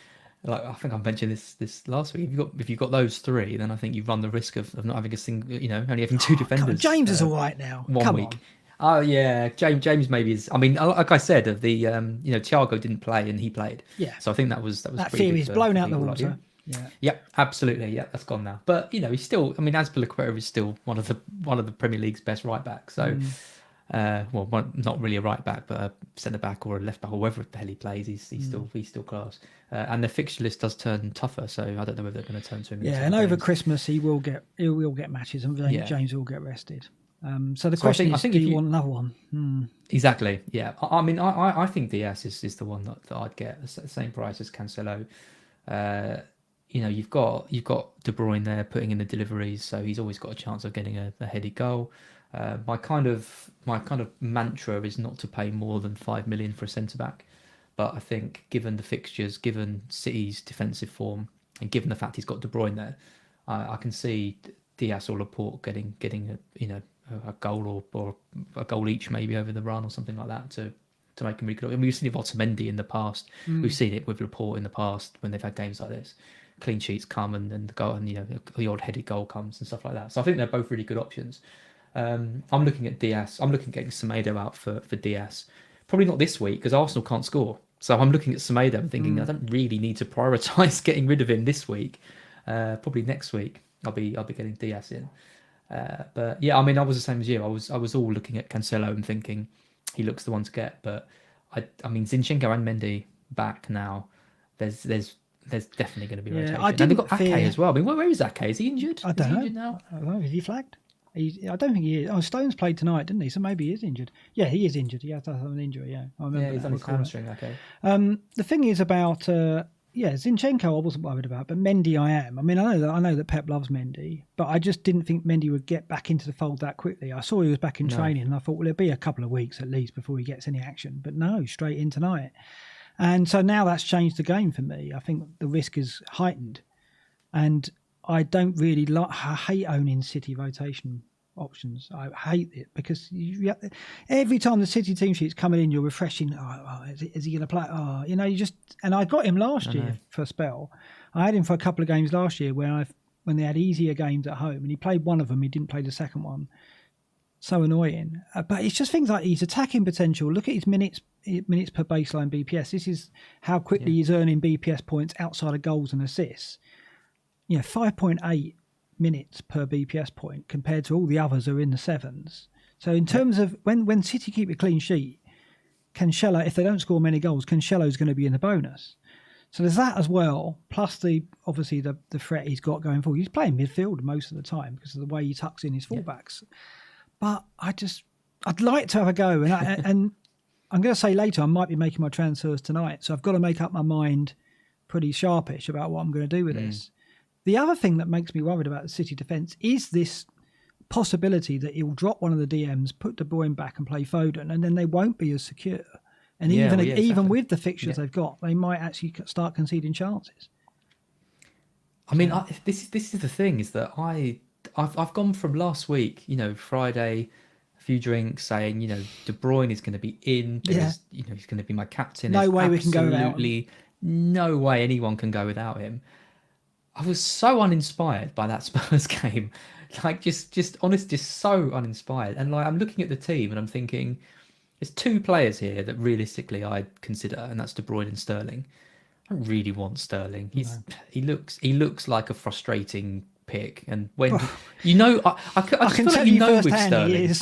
like I think I mentioned this last week, if you've got those three, then I think you run the risk of not having a single, only having two defenders. James is all right now. One week. Oh yeah, James maybe is. I mean, like I said, of the Thiago didn't play and he played. Yeah. So I think that was that theory is blown out the water. Yeah. Yep, absolutely. Yeah, that's gone now. But he's still. I mean, Azpilicueta is still one of the Premier League's best right backs. So. Not really a right back, but a centre back or a left back or wherever the hell he plays, he's still class. And the fixture list does turn tougher, so I don't know whether they're going to turn to him. Yeah, and over Christmas he will get matches, and James will get rested. So the question is, do you want another one? Exactly. Yeah, I mean, I think Diaz is the one that I'd get at the same price as Cancelo. You've got De Bruyne there putting in the deliveries, so he's always got a chance of getting a heady goal. My kind of mantra is not to pay more than 5 million for a centre back, but I think given the fixtures, given City's defensive form, and given the fact he's got De Bruyne there, I can see Diaz or Laporte getting a goal or a goal each maybe over the run or something like that to make him really good. I mean, we've seen it with Otamendi in the past. We've seen it with Laporte in the past when they've had games like this. Clean sheets come and the goal, and the odd headed goal comes and stuff like that. So I think they're both really good options. I'm looking at Diaz. I'm looking at getting Semedo out for Diaz. Probably not this week because Arsenal can't score. So I'm looking at Semedo and thinking I don't really need to prioritise getting rid of him this week. Probably next week I'll be getting Diaz in. But yeah, I mean, I was the same as you. I was all looking at Cancelo and thinking he looks the one to get. But I mean, Zinchenko and Mendy back now. There's definitely going to be rotation. I And they've didn't got Ake as well. I mean, where is Ake? Is he injured? I don't is he know. injured now? I don't know. Is he flagged? I don't think he is. Oh, Stones played tonight, didn't he? So maybe he is injured. Yeah, he is injured. He has to have an injury. Yeah, I remember. Yeah, he's on his hamstring. Okay. The thing is about Zinchenko, I wasn't worried about, but Mendy, I am. I mean, I know that Pep loves Mendy, but I just didn't think Mendy would get back into the fold that quickly. I saw he was back in training, and I thought, well, it'll be a couple of weeks at least before he gets any action. But no, straight in tonight. And so now that's changed the game for me. I think the risk is heightened, and I don't really like. I hate owning City rotation options. I hate it because every time the City team sheet's coming in, you're refreshing. Is he going to play? And I got him last year for a spell. I had him for a couple of games last year when they had easier games at home, and he played one of them. He didn't play the second one. So annoying. But it's just things like his attacking potential. Look at his minutes per baseline BPS. This is how quickly he's earning BPS points outside of goals and assists. 5.8 minutes per BPS point compared to all the others who are in the sevens. So in terms of when City keep a clean sheet, Cancelo, if they don't score many goals, Cancelo's going to be in the bonus. So there's that as well. Plus the threat he's got going forward. He's playing midfield most of the time because of the way he tucks in his fullbacks. But I'd like to have a go, and I'm going to say later I might be making my transfers tonight, so I've got to make up my mind pretty sharpish about what I'm going to do with this. The other thing that makes me worried about the City defence is this possibility that he'll drop one of the DMs, put De Bruyne back and play Foden, and then they won't be as secure. And even with the fixtures they've got, they might actually start conceding chances. I mean, this is the thing, is that I've gone from last week, Friday, a few drinks, saying, De Bruyne is going to be in because he's going to be my captain. No way we can go without him. No way anyone can go without him. I was so uninspired by that Spurs game, just so uninspired. And I'm looking at the team and I'm thinking, there's two players here that realistically I'd consider, and that's De Bruyne and Sterling. I don't really want Sterling. He looks like a frustrating pick, and when I just feel like with Sterling,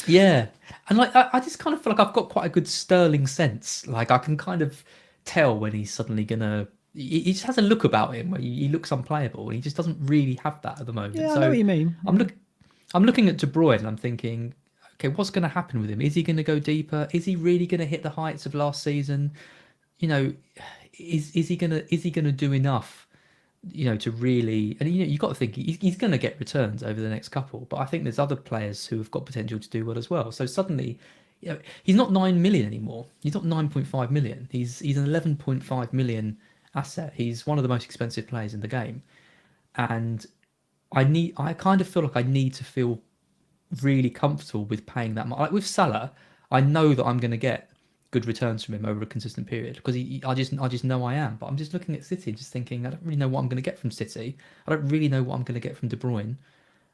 yeah, and I just kind of feel like I've got quite a good Sterling sense. Like I can kind of tell when he's suddenly gonna. He just has a look about him where he looks unplayable, and he just doesn't really have that at the moment. Yeah, I know what you mean. I'm looking at De Bruyne, and I'm thinking, okay, what's going to happen with him? Is he going to go deeper? Is he really going to hit the heights of last season? Is he going to do enough? To really, and you've got to think he's going to get returns over the next couple. But I think there's other players who have got potential to do well as well. So suddenly, he's not 9 million anymore. He's not 9.5 million. He's an 11.5 million asset. He's one of the most expensive players in the game, and I kind of feel like I need to feel really comfortable with paying that much. Like with Salah, I know that I'm going to get good returns from him over a consistent period because I just know I am. But I'm just looking at City, just thinking I don't really know what I'm going to get from City. I don't really know what I'm going to get from De Bruyne,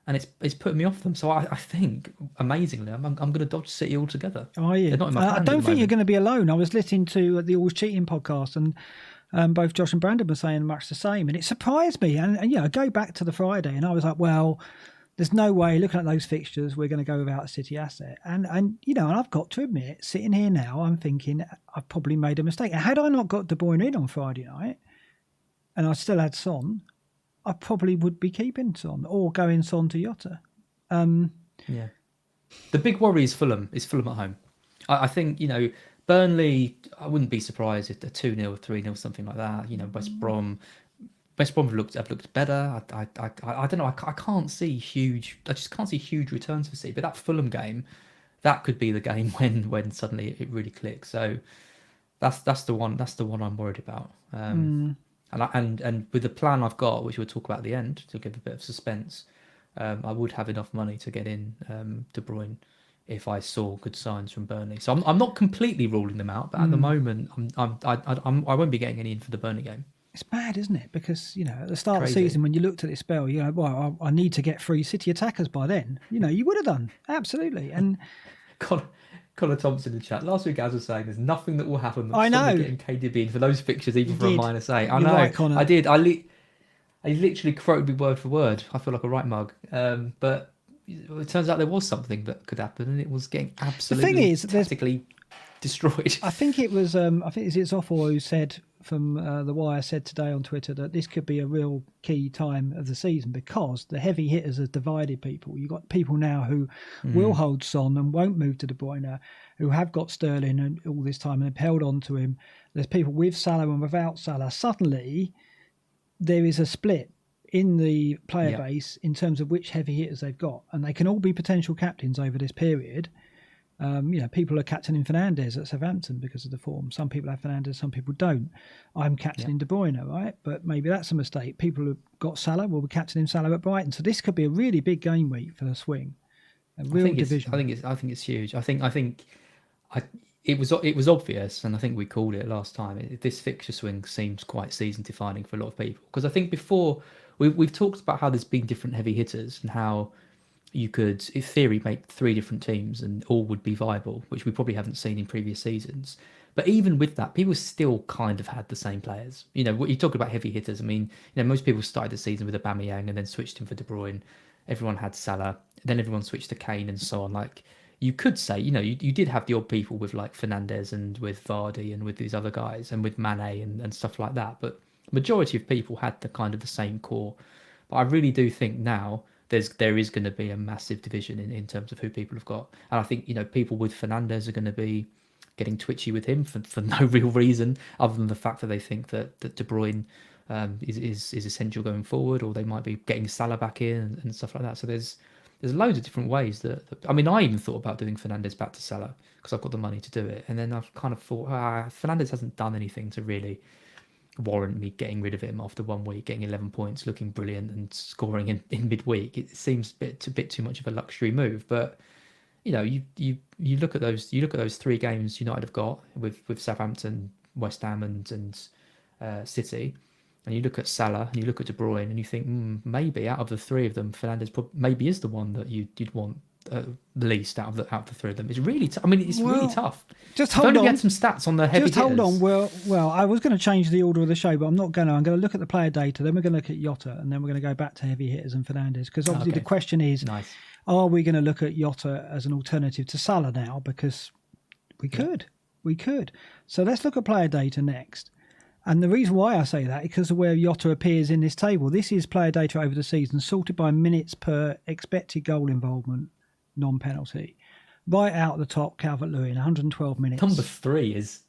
and it's putting me off them. So I think amazingly, I'm going to dodge City altogether. Oh yeah, I don't think you're going to be alone. I was listening to the Always Cheating podcast, and both Josh and Brandon were saying much the same, and it surprised me. And I go back to the Friday, and I was like, well, there's no way, looking at those fixtures, we're going to go without a City asset. And I've got to admit, sitting here now, I'm thinking I've probably made a mistake. And had I not got De Bruyne in on Friday night, and I still had Son, I probably would be keeping Son or going Son to Jota. Yeah. The big worry is Fulham. Is Fulham at home? I think, Burnley, I wouldn't be surprised if they're 2-0, 3-0, something like that. West Brom have looked better. I don't know. I can't see huge. I just can't see huge returns for City. But that Fulham game, that could be the game when suddenly it really clicks. So that's the one. That's the one I'm worried about. And with the plan I've got, which we'll talk about at the end to give a bit of suspense, I would have enough money to get in De Bruyne if I saw good signs from Burnley. So I'm not completely ruling them out, but at the moment I won't be getting any in for the Burnley game. It's bad, isn't it? Because, at the start of the season, when you looked at this spell, well, I need to get 3 City attackers by then. You would have done. Absolutely. And Connor Thompson in the chat. Last week, as I was saying, there's nothing that will happen. I know. Getting KDB in for those fixtures, even for a -8. I You're know. right, Connor. I did. He literally quoted me word for word. I feel like a right mug. But it turns out there was something that could happen, and it was getting The absolutely thing is, tactically destroyed. I think it was I think it's Offal who said from the Wire said today on Twitter that this could be a real key time of the season because the heavy hitters have divided people. You've got people now who will hold Son and won't move to De Bruyne, who have got Sterling and all this time and have held on to him. There's people with Salah and without Salah. Suddenly, there is a split in the player base in terms of which heavy hitters they've got, and they can all be potential captains over this period. People are captaining Fernandes at Southampton because of the form. Some people have Fernandes, some people don't. I'm captaining De Bruyne, right? But maybe that's a mistake. People who've got Salah will be captaining Salah at Brighton. So this could be a really big game week for the swing. A real division. I think it's huge. It was obvious, and I think we called it last time. This fixture swing seems quite season defining for a lot of people because I think before we've talked about how there's been different heavy hitters and how you could, in theory, make 3 different teams and all would be viable, which we probably haven't seen in previous seasons. But even with that, people still kind of had the same players. What you talk about heavy hitters. I mean, most people started the season with Aubameyang and then switched him for De Bruyne. Everyone had Salah, then everyone switched to Kane and so on. Like you could say, you did have the odd people with like Fernandes and with Vardy and with these other guys and with Mane and stuff like that. But majority of people had the kind of the same core. But I really do think now there is going to be a massive division in terms of who people have got. And I think, people with Fernandes are going to be getting twitchy with him for no real reason other than the fact that they think that De Bruyne is essential going forward, or they might be getting Salah back in and stuff like that. So there's loads of different ways that I mean, I even thought about doing Fernandes back to Salah because I've got the money to do it. And then I've kind of thought, Fernandes hasn't done anything to really warrant me getting rid of him after 1 week, getting 11 points, looking brilliant and scoring in midweek. It seems a bit too much of a luxury move. But you look at those 3 games United have got with Southampton, West Ham and City, and you look at Salah and you look at De Bruyne and you think maybe out of the 3 of them, Fernandes maybe is the one that you'd want the least out of the 3 of them. It's really I mean, it's really tough. Just hold on. Get some stats on the heavy hitters. Just hold on. Well, I was going to change the order of the show, but I'm not going to. I'm going to look at the player data, then we're going to look at Jota, and then we're going to go back to heavy hitters and Fernandes, because obviously the question is, are we going to look at Jota as an alternative to Salah now? Because we could. So let's look at player data next. And the reason why I say that is because of where Jota appears in this table. This is player data over the season, sorted by minutes per expected goal involvement, non-penalty. Right out at the top, Calvert-Lewin, 112 minutes. Number 3 is...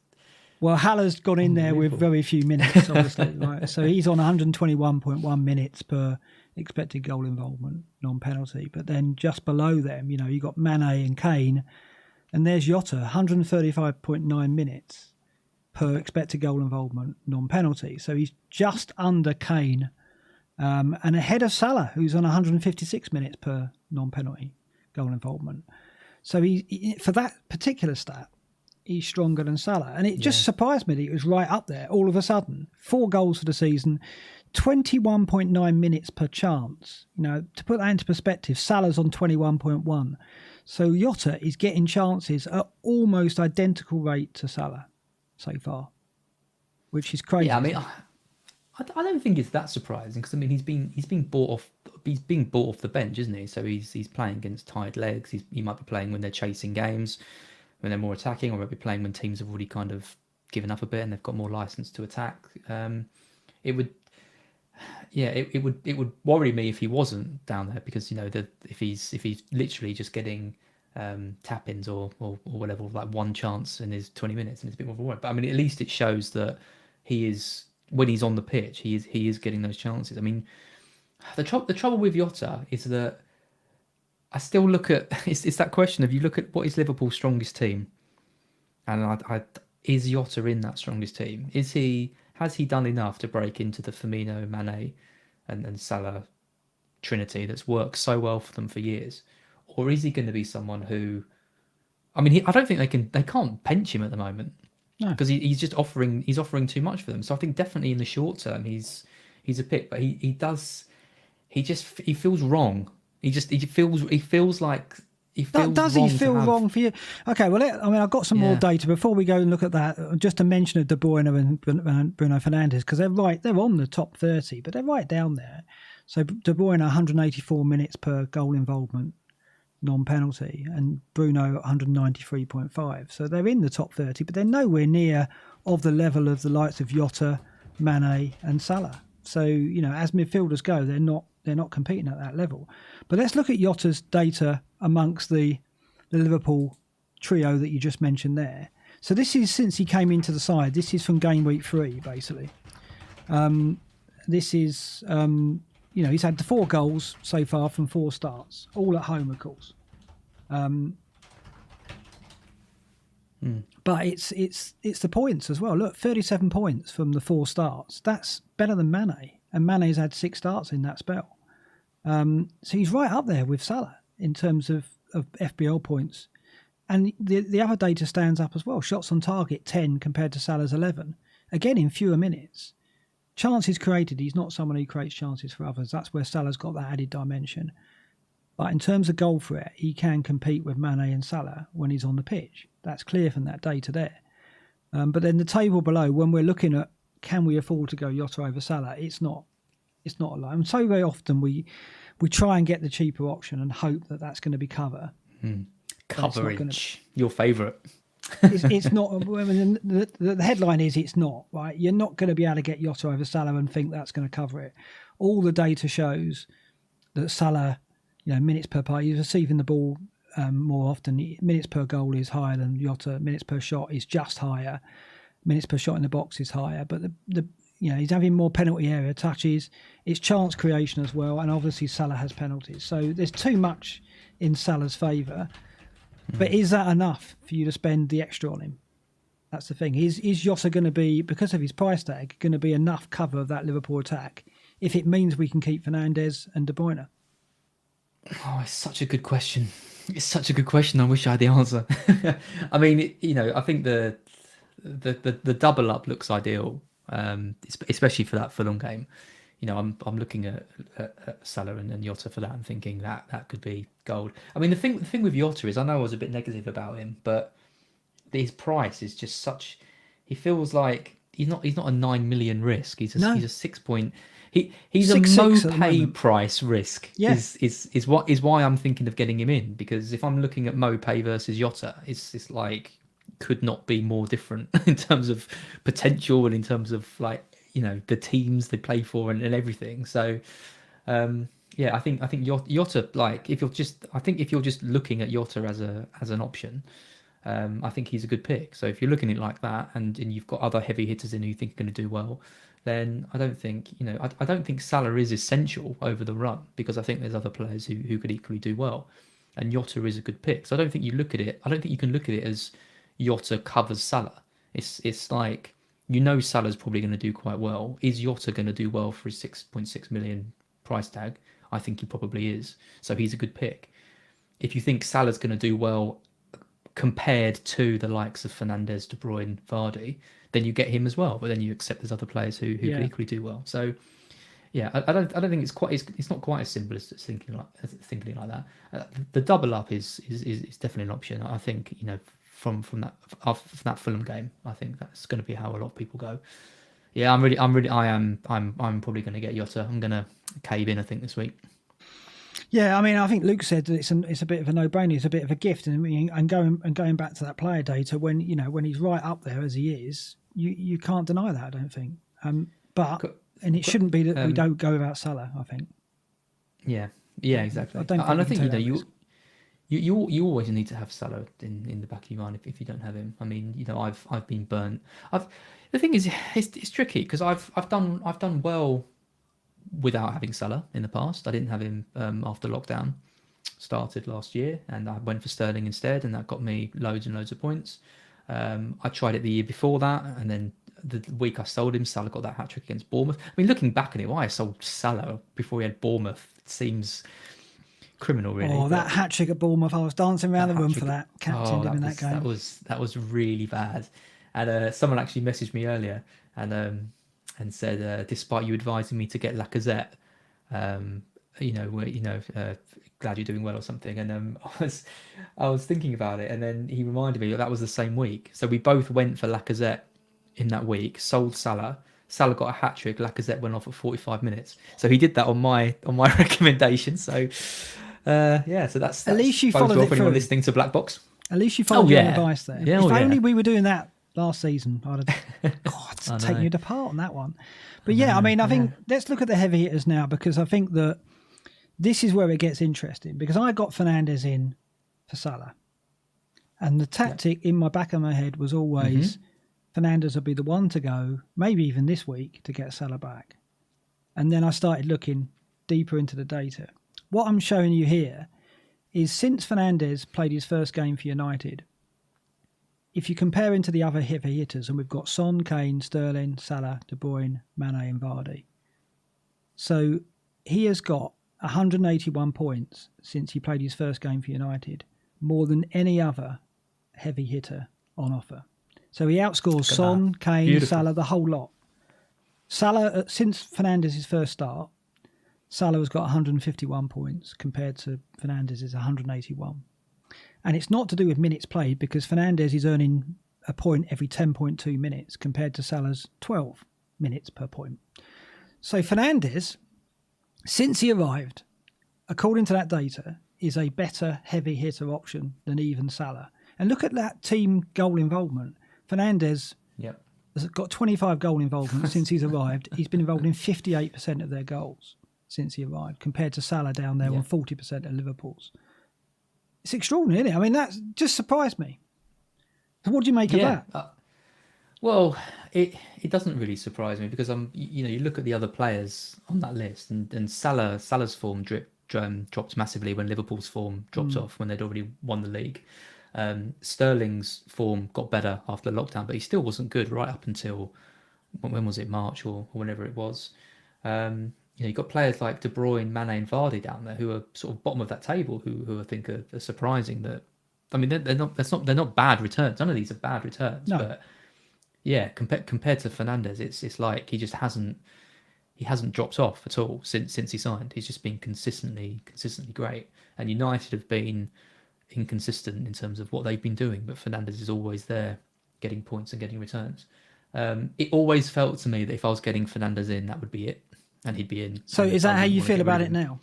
Well, Haller's gone in there with very few minutes, obviously. Right? So he's on 121.1 minutes per expected goal involvement, non-penalty. But then just below them, you got Mane and Kane, and there's Jota, 135.9 minutes per expected goal involvement, non-penalty. So he's just under Kane and ahead of Salah, who's on 156 minutes per non-penalty goal involvement. So he for that particular stat, he's stronger than Salah. And it just surprised me that he was right up there all of a sudden. 4 goals for the season, 21.9 minutes per chance. To put that into perspective, Salah's on 21.1. So Jota is getting chances at almost identical rate to Salah so far, which is crazy. Yeah, I mean, I don't think it's that surprising because I mean he's being bought off the bench, isn't he? So he's playing against tired legs. He might be playing when they're chasing games, when they're more attacking, or maybe playing when teams have already kind of given up a bit and they've got more license to attack. It would worry me if he wasn't down there because if he's literally just getting tap-ins or whatever, like one chance in his 20 minutes, and it's a bit more of a worry. But I mean, at least it shows that he is, when he's on the pitch, he is getting those chances. I mean, the trouble with Jota is that I still look at it's that question of, you look at what is Liverpool's strongest team, and is Jota in that strongest team? Has he done enough to break into the Firmino, Mane, and Salah trinity that's worked so well for them for years? Or is he going to be someone who, I mean, I don't think they can't bench him at the moment because he's just offering too much for them. So I think definitely in the short term he's a pick, but he feels wrong. He feels like he feels Does wrong he feel wrong for you? Okay, well, I've got some more data before we go and look at that. Just a mention of De Bruyne and Bruno Fernandes, because they're on the top 30, but they're right down there. So De Bruyne 184 minutes per goal involvement, non-penalty, and Bruno 193.5. So they're in the top 30, but they're nowhere near of the level of the likes of Jota, Mane, and Salah. So as midfielders go, they're not competing at that level. But let's look at Jota's data amongst the Liverpool trio that you just mentioned there. So this is since he came into the side. This is from game week 3, basically. This is, he's had the 4 goals so far from 4 starts, all at home, of course. But it's the points as well. Look, 37 points from the 4 starts. That's better than Mane, and Mane's had 6 starts in that spell. So he's right up there with Salah in terms of FPL points. And the other data stands up as well. Shots on target, 10 compared to Salah's 11. Again, in fewer minutes. Chances created, he's not someone who creates chances for others. That's where Salah's got that added dimension. But in terms of goal threat, he can compete with Mane and Salah when he's on the pitch. That's clear from that data there. But then the table below, when we're looking at can we afford to go Jota over Salah, it's not a lot. And so very often we try and get the cheaper option and hope that that's going to be cover. Coverage, your favourite. It's not. I mean, the headline is it's not, right? You're not going to be able to get Jota over Salah and think that's going to cover it. All the data shows that Salah, minutes per play, he's receiving the ball more often. Minutes per goal is higher than Jota. Minutes per shot is just higher. Minutes per shot in the box is higher. But he's having more penalty area touches. It's chance creation as well, and obviously Salah has penalties. So there's too much in Salah's favour. But is that enough for you to spend the extra on him? That's the thing. Is Jota going to be, because of his price tag, going to be enough cover of that Liverpool attack if it means we can keep Fernandes and De Bruyne? Oh, it's such a good question. It's such a good question. I wish I had the answer. I mean, I think the double up looks ideal, especially for that Fulham game. I'm looking at Salah and Jota for that and thinking that could be gold. I mean, the thing with Jota is I know I was a bit negative about him, but his price is just such. He feels like he's not a 9 million risk. He's a 6 point. He's a Mopay price risk. Yeah. Is why I'm thinking of getting him in, because if I'm looking at Mopay versus Jota, it's like could not be more different in terms of potential and in terms of like. The teams they play for and everything. So, I think Jota, like if you're just looking at Jota as an option, I think he's a good pick. So if you're looking at it like that and you've got other heavy hitters in who you think are going to do well, then I don't think I don't think Salah is essential over the run, because I think there's other players who could equally do well, and Jota is a good pick. So I don't think you can look at it as Jota covers Salah. It's like. Salah's probably going to do quite well. Is Jota going to do well for his 6.6 million price tag? I think he probably is. So he's a good pick. If you think Salah's going to do well compared to the likes of Fernandes, De Bruyne, Vardy, then you get him as well. But then you accept there's other players who could equally do well. So yeah, I don't think it's not quite as simple as thinking like that. The double up is definitely an option. I think from that Fulham game, I think that's going to be how a lot of people go. Yeah, I'm probably going to get Jota. I'm going to cave in, I think, this week. Yeah, I mean, I think Luke said that it's a bit of a no-brainer. It's a bit of a gift, and going back to that player data, when he's right up there as he is, you can't deny that. I don't think. And it shouldn't be that we don't go without Salah, I think. Yeah, exactly. I think you always need to have Salah in the back of your mind if you don't have him. I mean, I've been burnt. The thing is, it's tricky because I've done well without having Salah in the past. I didn't have him after lockdown started last year, and I went for Sterling instead, and that got me loads and loads of points. I tried it the year before that, and then the week I sold him, Salah got that hat-trick against Bournemouth. I mean, looking back on it, why I sold Salah before he had Bournemouth, it seems criminal, really. Oh, that hat-trick at Bournemouth, I was dancing around the room for that. Captained him in that game. That was really bad. And someone actually messaged me earlier and said, despite you advising me to get Lacazette, glad you're doing well or something. And I was thinking about it, and then he reminded me that was the same week. So we both went for Lacazette in that week, sold Salah. Salah got a hat trick. Lacazette went off at 45 minutes. So he did that on my recommendation. So so that's at least you bodes followed well it for anyone through. listening to Blackbox. At least you followed your own advice there. Yeah, if only we were doing that last season, I'd have taken you apart on that one. But I mean, I think let's look at the heavy hitters now, because I think that this is where it gets interesting, because I got Fernandes in for Salah. And the tactic in my back of my head was always Fernandes would be the one to go, maybe even this week, to get Salah back. And then I started looking deeper into the data. What I'm showing you here is since Fernandes played his first game for United, if you compare him to the other heavy hitters, and we've got Son, Kane, Sterling, Salah, De Bruyne, Mane and Vardy. So he has got 181 points since he played his first game for United, more than any other heavy hitter on offer. So he outscores Son, Kane, Salah, the whole lot. Salah, since Fernandes' first start, Salah has got 151 points compared to Fernandes' 181. And it's not to do with minutes played, because Fernandes is earning a point every 10.2 minutes compared to Salah's 12 minutes per point. So Fernandes, since he arrived, according to that data, is a better heavy hitter option than even Salah. And look at that team goal involvement. Fernandes has got 25 goal involvement since he's arrived. He's been involved in 58% of their goals since he arrived, compared to Salah down there on 40% of Liverpool's. It's extraordinary, isn't it? I mean, that just surprised me. So what do you make of that? Well, it doesn't really surprise me, because you look at the other players on that list, and Salah's form dropped massively when Liverpool's form dropped off when they'd already won the league. Sterling's form got better after the lockdown, but he still wasn't good right up until, when was it, March or whenever it was. You've got players like De Bruyne, Mane and Vardy down there who are sort of bottom of that table, who I think are surprising. That, I mean, they're not bad returns. None of these are bad returns. No. But yeah, compared to Fernandes, it's like he hasn't dropped off at all since he signed. He's just been consistently great. And United have been inconsistent in terms of what they've been doing, but Fernandes is always there, getting points and getting returns. It always felt to me that if I was getting Fernandes in, that would be it, and he'd be in. So is that how you feel about it now?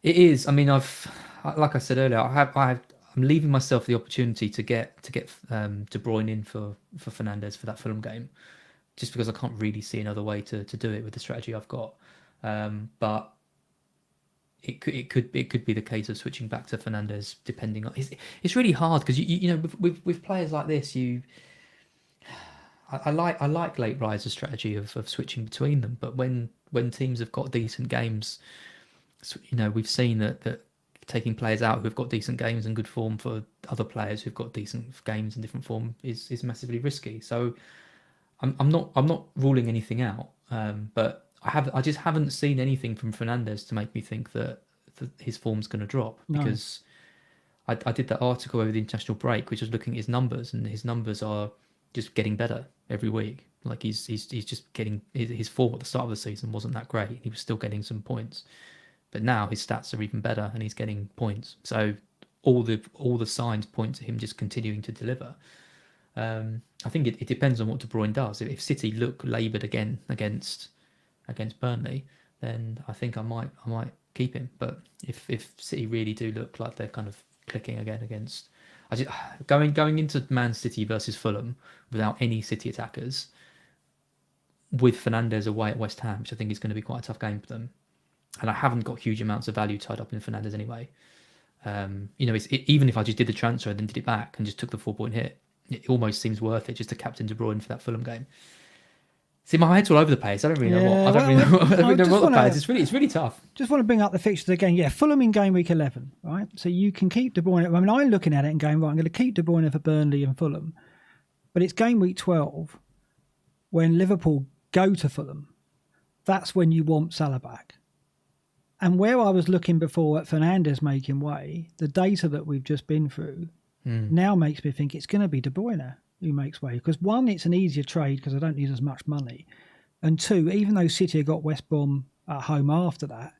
It is. I mean, like I said earlier, I'm leaving myself the opportunity to get De Bruyne in for Fernandes for that Fulham game, just because I can't really see another way to do it with the strategy I've got. But it could be the case of switching back to Fernandes, depending on. It's really hard, because you know with players like this, I like late riser strategy of switching between them, but when teams have got decent games, we've seen that taking players out who've got decent games and good form for other players who've got decent games and different form is massively risky. So I'm not ruling anything out, but I just haven't seen anything from Fernandes to make me think that his form's going to drop. No. Because I did that article over the international break, which was looking at his numbers, and his numbers are just getting better every week. Like he's just getting his form at the start of the season wasn't that great. He was still getting some points, but now his stats are even better and he's getting points. So all the signs point to him just continuing to deliver. I think it depends on what De Bruyne does. If City look laboured again against Burnley, then I think I might keep him. But if City really do look like they're kind of clicking again against, going into Man City versus Fulham without any City attackers, with Fernandes away at West Ham, which I think is going to be quite a tough game for them, and I haven't got huge amounts of value tied up in Fernandes anyway. Even if I just did the transfer and then did it back and just took the 4-point hit, it almost seems worth it just to captain De Bruyne for that Fulham game. See, my head's all over the place. I don't really know what. I don't really know what the play is. It's really tough. Just want to bring up the fixtures again. Yeah, Fulham in game week 11, right? So you can keep De Bruyne. I mean, I'm looking at it and going, right, I'm going to keep De Bruyne for Burnley and Fulham, but it's game week 12 when Liverpool go to Fulham. That's when you want Salah back. And where I was looking before at Fernandes making way, the data that we've just been through now makes me think it's going to be De Bruyne who makes way. Because one, it's an easier trade because I don't need as much money. And two, even though City have got West Brom at home after that,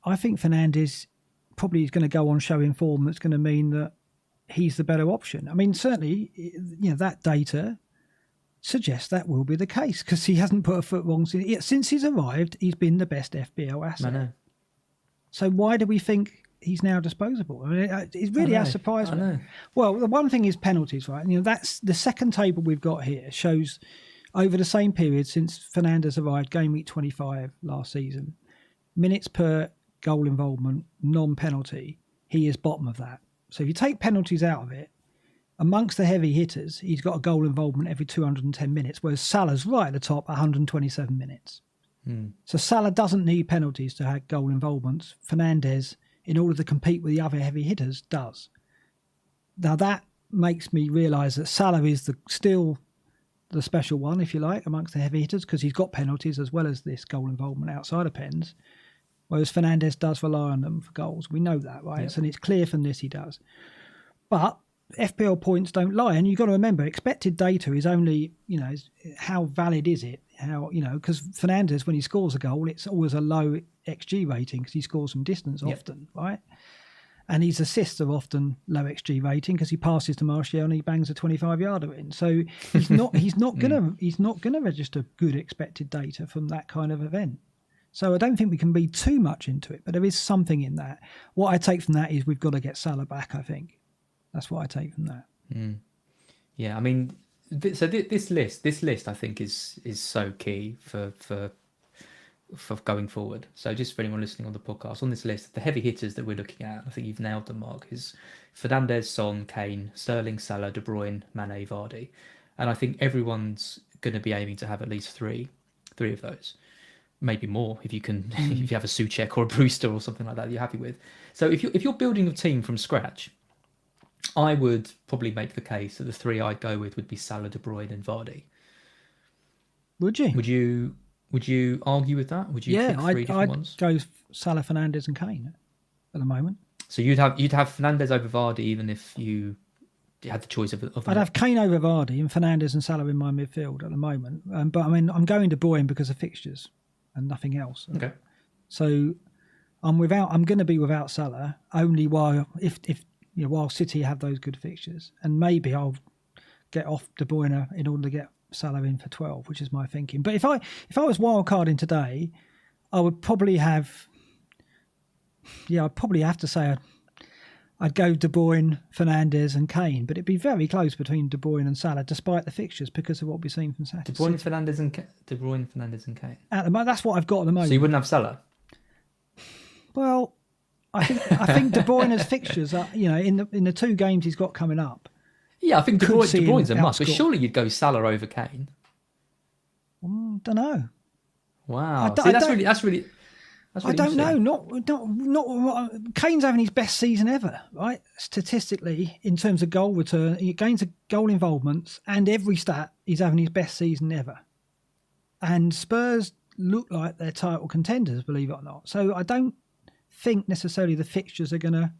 I think Fernandes probably is going to go on showing form that's going to mean that he's the better option. I mean, certainly, that data suggests that will be the case because he hasn't put a foot wrong since he's arrived. He's been the best FPL asset. I know. So why do we think he's now disposable? I mean, it really has surprised me. Know. Well, the one thing is penalties, right? That's the second table we've got here shows over the same period since Fernandes arrived, game week 25 last season, minutes per goal involvement, non-penalty, he is bottom of that. So if you take penalties out of it, amongst the heavy hitters, he's got a goal involvement every 210 minutes, whereas Salah's right at the top, 127 minutes. So Salah doesn't need penalties to have goal involvements. Fernandes, in order to compete with the other heavy hitters, does. Now that makes me realise that Salah is still the special one, if you like, amongst the heavy hitters because he's got penalties as well as this goal involvement outside of pens, whereas Fernandes does rely on them for goals. We know that, right? Yep. And it's clear from this he does. But FPL points don't lie, and you've got to remember, expected data is only, how valid is it? How, because Fernandes, when he scores a goal, it's always a low XG rating because he scores from distance often, right? And his assists are often low XG rating because he passes to Martial and he bangs a 25-yarder in. So he's not gonna register good expected data from that kind of event. So I don't think we can read too much into it, but there is something in that. What I take from that is we've got to get Salah back, I think. That's what I take from that. Yeah, I mean, so this list I think is so key for going forward. So just for anyone listening on the podcast, on this list, the heavy hitters that we're looking at, I think you've nailed them, Mark, is Fernandes, Son, Kane, Sterling, Salah, De Bruyne, Mane, Vardy. And I think everyone's going to be aiming to have at least three of those. Maybe more if you can, if you have a Souček or a Brewster or something like that you're happy with. So if you're building a team from scratch, I would probably make the case that the three I'd go with would be Salah, De Bruyne, and Vardy. Would you? Would you argue with that? Would you pick three different ones? I'd go Salah, Fernandes, and Kane at the moment. So you'd have Fernandes over Vardy even if you had the choice of I'd have Kane over Vardy and Fernandes and Salah in my midfield at the moment. But I mean, I'm going De Bruyne because of fixtures and nothing else. Okay. So I'm going to be without Salah only while while City have those good fixtures, and maybe I'll get off De Bruyne in order to get Salah in for 12, which is my thinking. But if I was wildcarding today, I would probably have to say I'd go De Bruyne, Fernandes, and Kane, but it'd be very close between De Bruyne and Salah, despite the fixtures, because of what we've seen from Saturday. De Bruyne, Fernandes, and Kane. At the moment, that's what I've got at the moment. So you wouldn't have Salah? Well, I think De Bruyne's fixtures are, in the two games he's got coming up. Yeah, I think De Bruyne's a must, but surely you'd go Salah over Kane. Don't know. Wow, that's really I don't know. Not Kane's having his best season ever, right? Statistically, in terms of goal return, he gains goal involvements, and every stat he's having his best season ever. And Spurs look like they're title contenders, believe it or not. So I don't think necessarily the fixtures are going to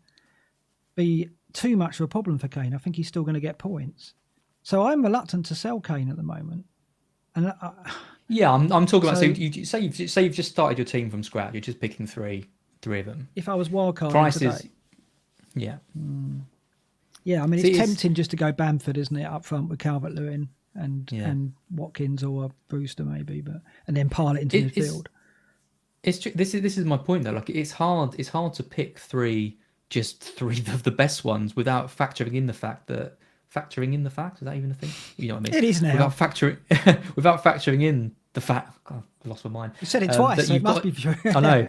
be too much of a problem for Kane. I think he's still going to get points. So I'm reluctant to sell Kane at the moment. And I'm talking about. So you say you've just started your team from scratch. You're just picking three of them. If I was wildcarding today, yeah. I mean, it's tempting just to go Bamford, isn't it, up front with Calvert-Lewin and Watkins or Brewster maybe, and then pile it into midfield. It's true. This is my point though. Like it's hard to pick three of the best ones without factoring in the fact is that even a thing? You know what I mean? It is now. Without factoring in the fact. God, I lost my mind. You said it twice, so it must be true. I know.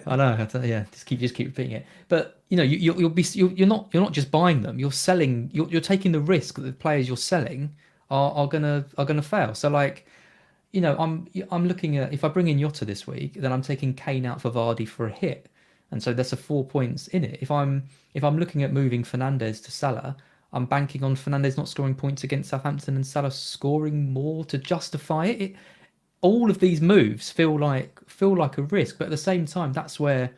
Yeah, just keep repeating it. But you're not just buying them. You're selling. You're taking the risk that the players you're selling are gonna fail. So like, I'm looking at, if I bring in Jota this week, then I'm taking Kane out for Vardy for a hit, and so there's 4 points in it. If I'm looking at moving Fernandes to Salah, I'm banking on Fernandes not scoring points against Southampton and Salah scoring more to justify it. All of these moves feel like a risk, but at the same time, that's where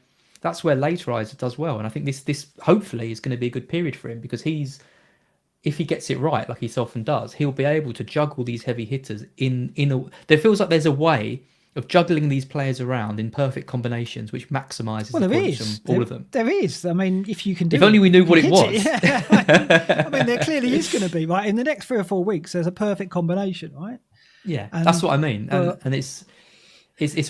Laterizer does well, and I think this hopefully is going to be a good period for him because if he gets it right, like he so often does, he'll be able to juggle these heavy hitters there feels like there's a way juggling these players around in perfect combinations, which maximises the points from all of them. There is. I mean, if you can do if only we knew what it was. I mean, there clearly is going to be, right? In the next 3 or 4 weeks, there's a perfect combination, right? Yeah, that's what I mean. And it's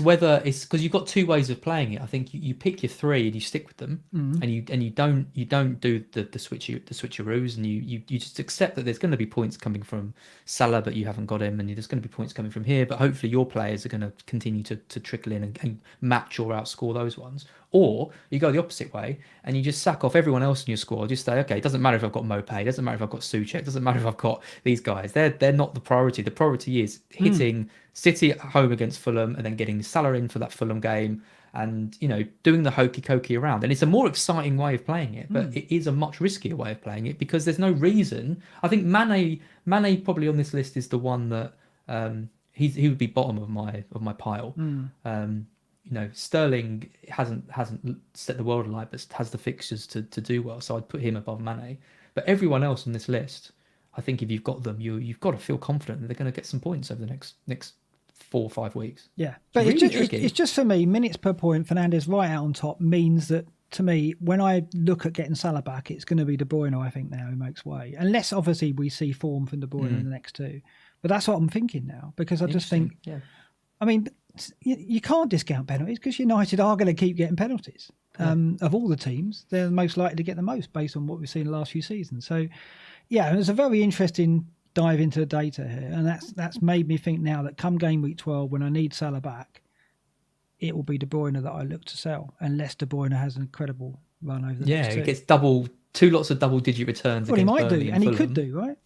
whether it's because you've got two ways of playing it. I think you pick your three and you stick with them, and you don't do the switcheroos, and you just accept that there's going to be points coming from Salah, but you haven't got him, and there's going to be points coming from here, but hopefully your players are going to continue to trickle in and match or outscore those ones. Or you go the opposite way and you just sack off everyone else in your squad. Just say, okay, it doesn't matter if I've got Mopay, it doesn't matter if I've got Souček, it doesn't matter if I've got these guys. They're not the priority. The priority is hitting City at home against Fulham and then getting Salah in for that Fulham game and, doing the hokey-cokey around. And it's a more exciting way of playing it, but it is a much riskier way of playing it because there's no reason. I think Mane probably on this list is the one that he would be bottom of my pile. Sterling hasn't set the world alight, but has the fixtures to do well. So I'd put him above Mane. But everyone else on this list, I think if you've got them, you've got to feel confident that they're going to get some points over the next 4 or 5 weeks. Yeah, but it's just for me, minutes per point, Fernandes right out on top means that, to me, when I look at getting Salah back, it's going to be De Bruyne, I think, now who makes way. Unless, obviously, we see form from De Bruyne in the next two. But that's what I'm thinking now, because I just think... Yeah. I mean, you can't discount penalties because United are going to keep getting penalties. Of all the teams, they're most likely to get the most based on what we've seen in the last few seasons. So, yeah, it's a very interesting dive into the data here. And that's made me think now that come game week 12, when I need Salah back, it will be De Bruyne that I look to sell, unless De Bruyne has an incredible run over the next two. Yeah, it gets two lots of double-digit returns. Well, he might Burnley do, and he Fulham. could do, right?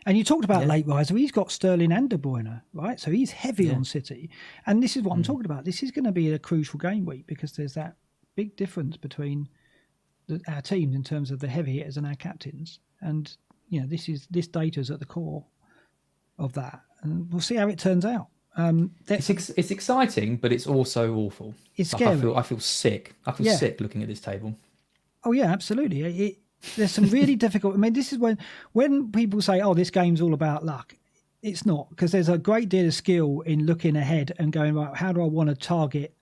And you talked about late riser. He's got Sterling and De Bruyne, right? So he's heavy on City. And this is what I'm talking about. This is going to be a crucial game week because there's that big difference between our teams in terms of the heavy hitters and our captains. And, this data is at the core of that. And we'll see how it turns out. It's exciting, but it's also awful. It's scary. I feel sick. I feel sick looking at this table. Oh, yeah, absolutely. There's some really difficult... I mean, this is when people say, oh, this game's all about luck. It's not, because there's a great deal of skill in looking ahead and going, right, how do I want to target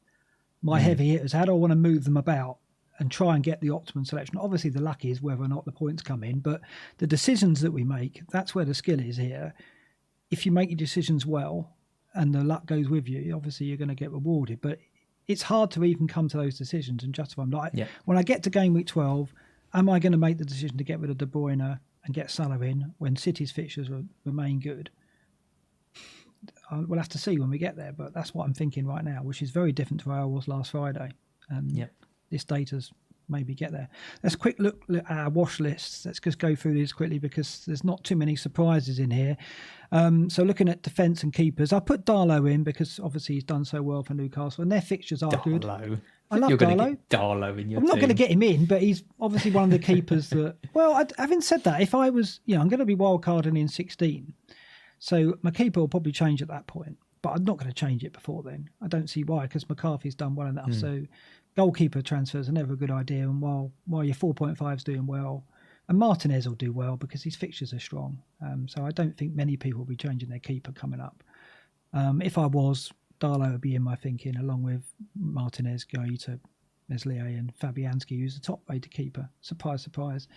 my heavy hitters? How do I want to move them about and try and get the optimum selection? Obviously, the luck is whether or not the points come in, but the decisions that we make, that's where the skill is here. If you make your decisions well and the luck goes with you, obviously you're going to get rewarded. But it's hard to even come to those decisions and justify them. When I get to game week 12... am I going to make the decision to get rid of De Bruyne and get Salah in when City's fixtures remain good? We'll have to see when we get there, but that's what I'm thinking right now, which is very different to where I was last Friday. This data's maybe get there. Let's quick look at our watch lists. Let's just go through these quickly because there's not too many surprises in here. So looking at defence and keepers, I put Darlow in because obviously he's done so well for Newcastle and their fixtures are good. I love Darlow. Darlow in your I'm not going to get him in, but he's obviously one of the keepers that... Well, having said that, if I was... I'm going to be wildcarding in 16. So my keeper will probably change at that point. But I'm not going to change it before then. I don't see why, because McCarthy's done well enough. So goalkeeper transfers are never a good idea. And while your 4.5's doing well, and Martinez will do well because his fixtures are strong. So I don't think many people will be changing their keeper coming up. If I was... Darlow would be in my thinking, along with Martinez, Gaeta, Meslier and Fabianski, who's the top-rated keeper. Surprise, surprise.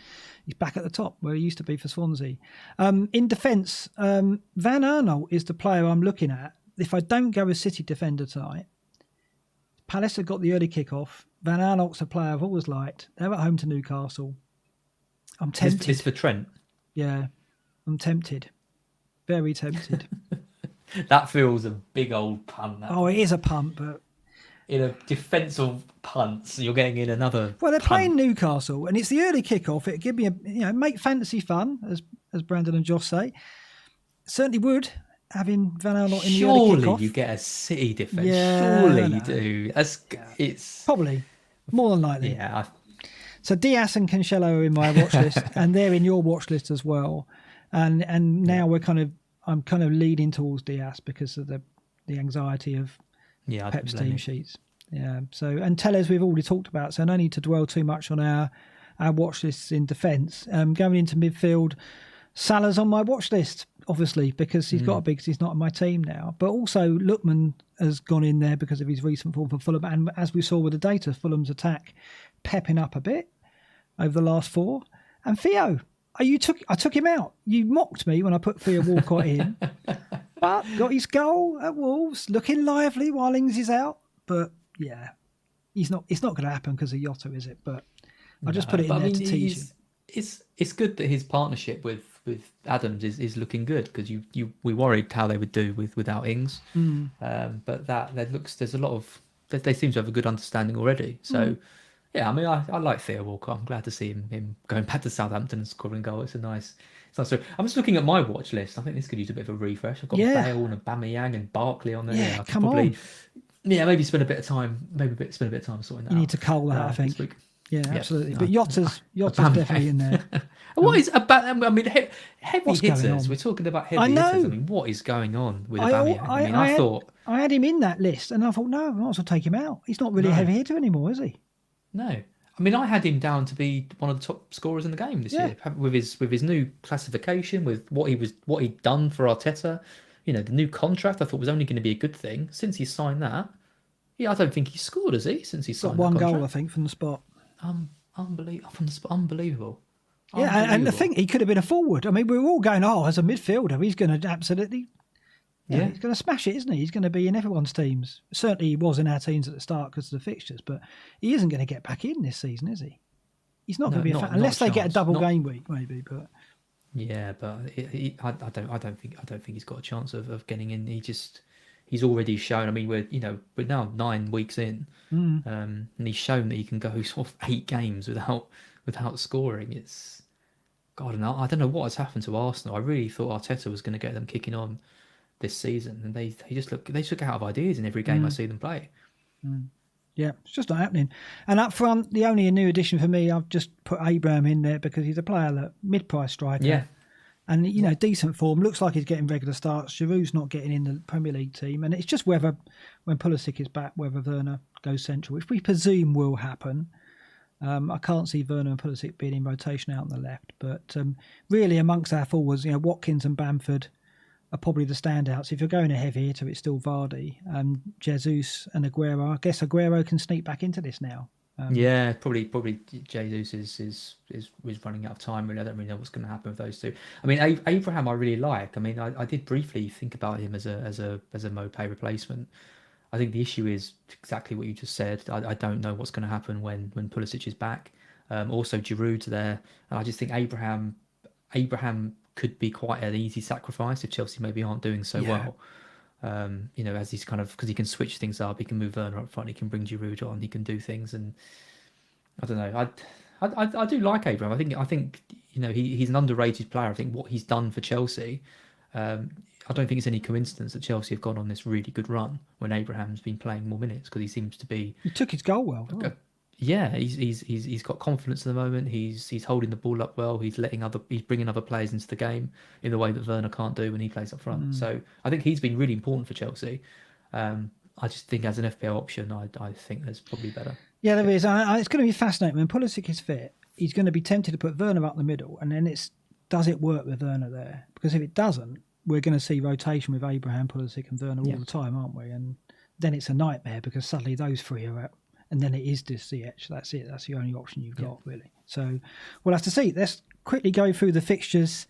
He's back at the top, where he used to be for Swansea. In defence, Van Aanholt is the player I'm looking at. If I don't go a City defender tonight, Palace have got the early kick-off. Van Aanholt's a player I've always liked. They're at home to Newcastle. I'm tempted. It's for Trent. Yeah, I'm tempted. Very tempted. That feels a big old punt. Oh, it is a punt, but... In a defensive punt, so you're getting in another Well, they're punt. playing Newcastle, and it's the early kick-off. It'd give me make fantasy fun, as Brandon and Josh say. Certainly would, having Van Aanholt in the early kick-off. Surely you get a City defence. Yeah, Surely you do. It's... Probably. More than likely. Yeah. So Diaz and Cancelo are in my watch list, and they're in your watch list as well. And now I'm kind of leading towards Diaz because of the the anxiety of Pep's team sheets. Yeah. So, and Tellez we've already talked about, so no need to dwell too much on our watch lists in defence. Going into midfield, Salah's on my watch list. obviously, because he's got to be, because he's not on my team now. But also, Lookman has gone in there because of his recent form for Fulham. And as we saw with the data, Fulham's attack pepping up a bit over the last 4. And Theo, I took him out. You mocked me when I put Theo Walcott in. But got his goal at Wolves, looking lively while Ings is out. But yeah, it's not going to happen because of Jota, is it? But I just put it in there to tease you. It's good that his partnership with Adams is looking good, because we worried how they would do without Ings. But there's a lot of, they seem to have a good understanding already. So yeah, I mean, I like Theo Walcott. I'm glad to see him going back to Southampton and scoring a goal. It's nice story. I'm just looking at my watch list. I think this could use a bit of a refresh. I've got Bale and Aubameyang and Barkley on there. Yeah, come on. Yeah, maybe spend a bit of time. Sorting that out. You need to cull that, I think. Yeah, absolutely. No, but Jota's definitely in there. What is about? I mean, heavy hitters. on? We're talking about heavy hitters. I mean, what is going on with Aubameyang? I thought I had him in that list, and I thought, no, I might as well take him out. He's not really a heavy hitter anymore, is he? No. I mean, I had him down to be one of the top scorers in the game this year, with his new classification, with what he'd done for Arteta. The new contract I thought was only going to be a good thing since he signed that. Yeah, I don't think he's scored, has he? Since he signed one that contract? goal, I think, from the spot. Unbelievable. Yeah, and the thing, he could have been a forward. I mean, we were all going, as a midfielder, he's going to absolutely, he's going to smash it, isn't he? He's going to be in everyone's teams. Certainly, he was in our teams at the start because of the fixtures, but he isn't going to get back in this season, is he? He's not going to be unless they get a double game week, maybe. But yeah, but I don't think he's got a chance of getting in. He's already shown. I mean, we're now 9 weeks in, and he's shown that he can go sort of 8 games without scoring. It's God, and I don't know what has happened to Arsenal. I really thought Arteta was going to get them kicking on this season, and they took out of ideas in every game I see them play. Yeah, it's just not happening. And up front, the only new addition for me, I've just put Abraham in there because he's a player that mid-price striker. Yeah. And, decent form. Looks like he's getting regular starts. Giroud's not getting in the Premier League team. And it's just whether, when Pulisic is back, whether Werner goes central, which we presume will happen. I can't see Werner and Pulisic being in rotation out on the left. But really, amongst our forwards, Watkins and Bamford are probably the standouts. If you're going a heavy hitter, it's still Vardy. Jesus and Aguero. I guess Aguero can sneak back into this now. Probably Jesus is running out of time. Really, I don't really know what's going to happen with those two. I mean, Abraham I really like. I mean, I did briefly think about him as a Mopé replacement. I think the issue is exactly what you just said. I don't know what's going to happen when Pulisic is back. Also, Giroud's there, and I just think Abraham could be quite an easy sacrifice if Chelsea maybe aren't doing so well. As he's kind of, because he can switch things up, he can move Werner up front, he can bring Giroud on, he can do things, and I don't know. I do like Abraham. I think he's an underrated player. I think what he's done for Chelsea, I don't think it's any coincidence that Chelsea have gone on this really good run when Abraham's been playing more minutes, because he seems to be. He took his goal well. Yeah, he's got confidence at the moment. He's holding the ball up well. He's bringing other players into the game in the way that Werner can't do when he plays up front. So I think he's been really important for Chelsea. I just think as an FPL option, I think there's probably better. Yeah, there is. It's going to be fascinating when Pulisic is fit. He's going to be tempted to put Werner up the middle, and then does it work with Werner there? Because if it doesn't, we're going to see rotation with Abraham, Pulisic, and Werner all the time, aren't we? And then it's a nightmare because suddenly those three are out. And then it is this CH. That's it. That's the only option you've got, really. So we'll have to see. Let's quickly go through the fixtures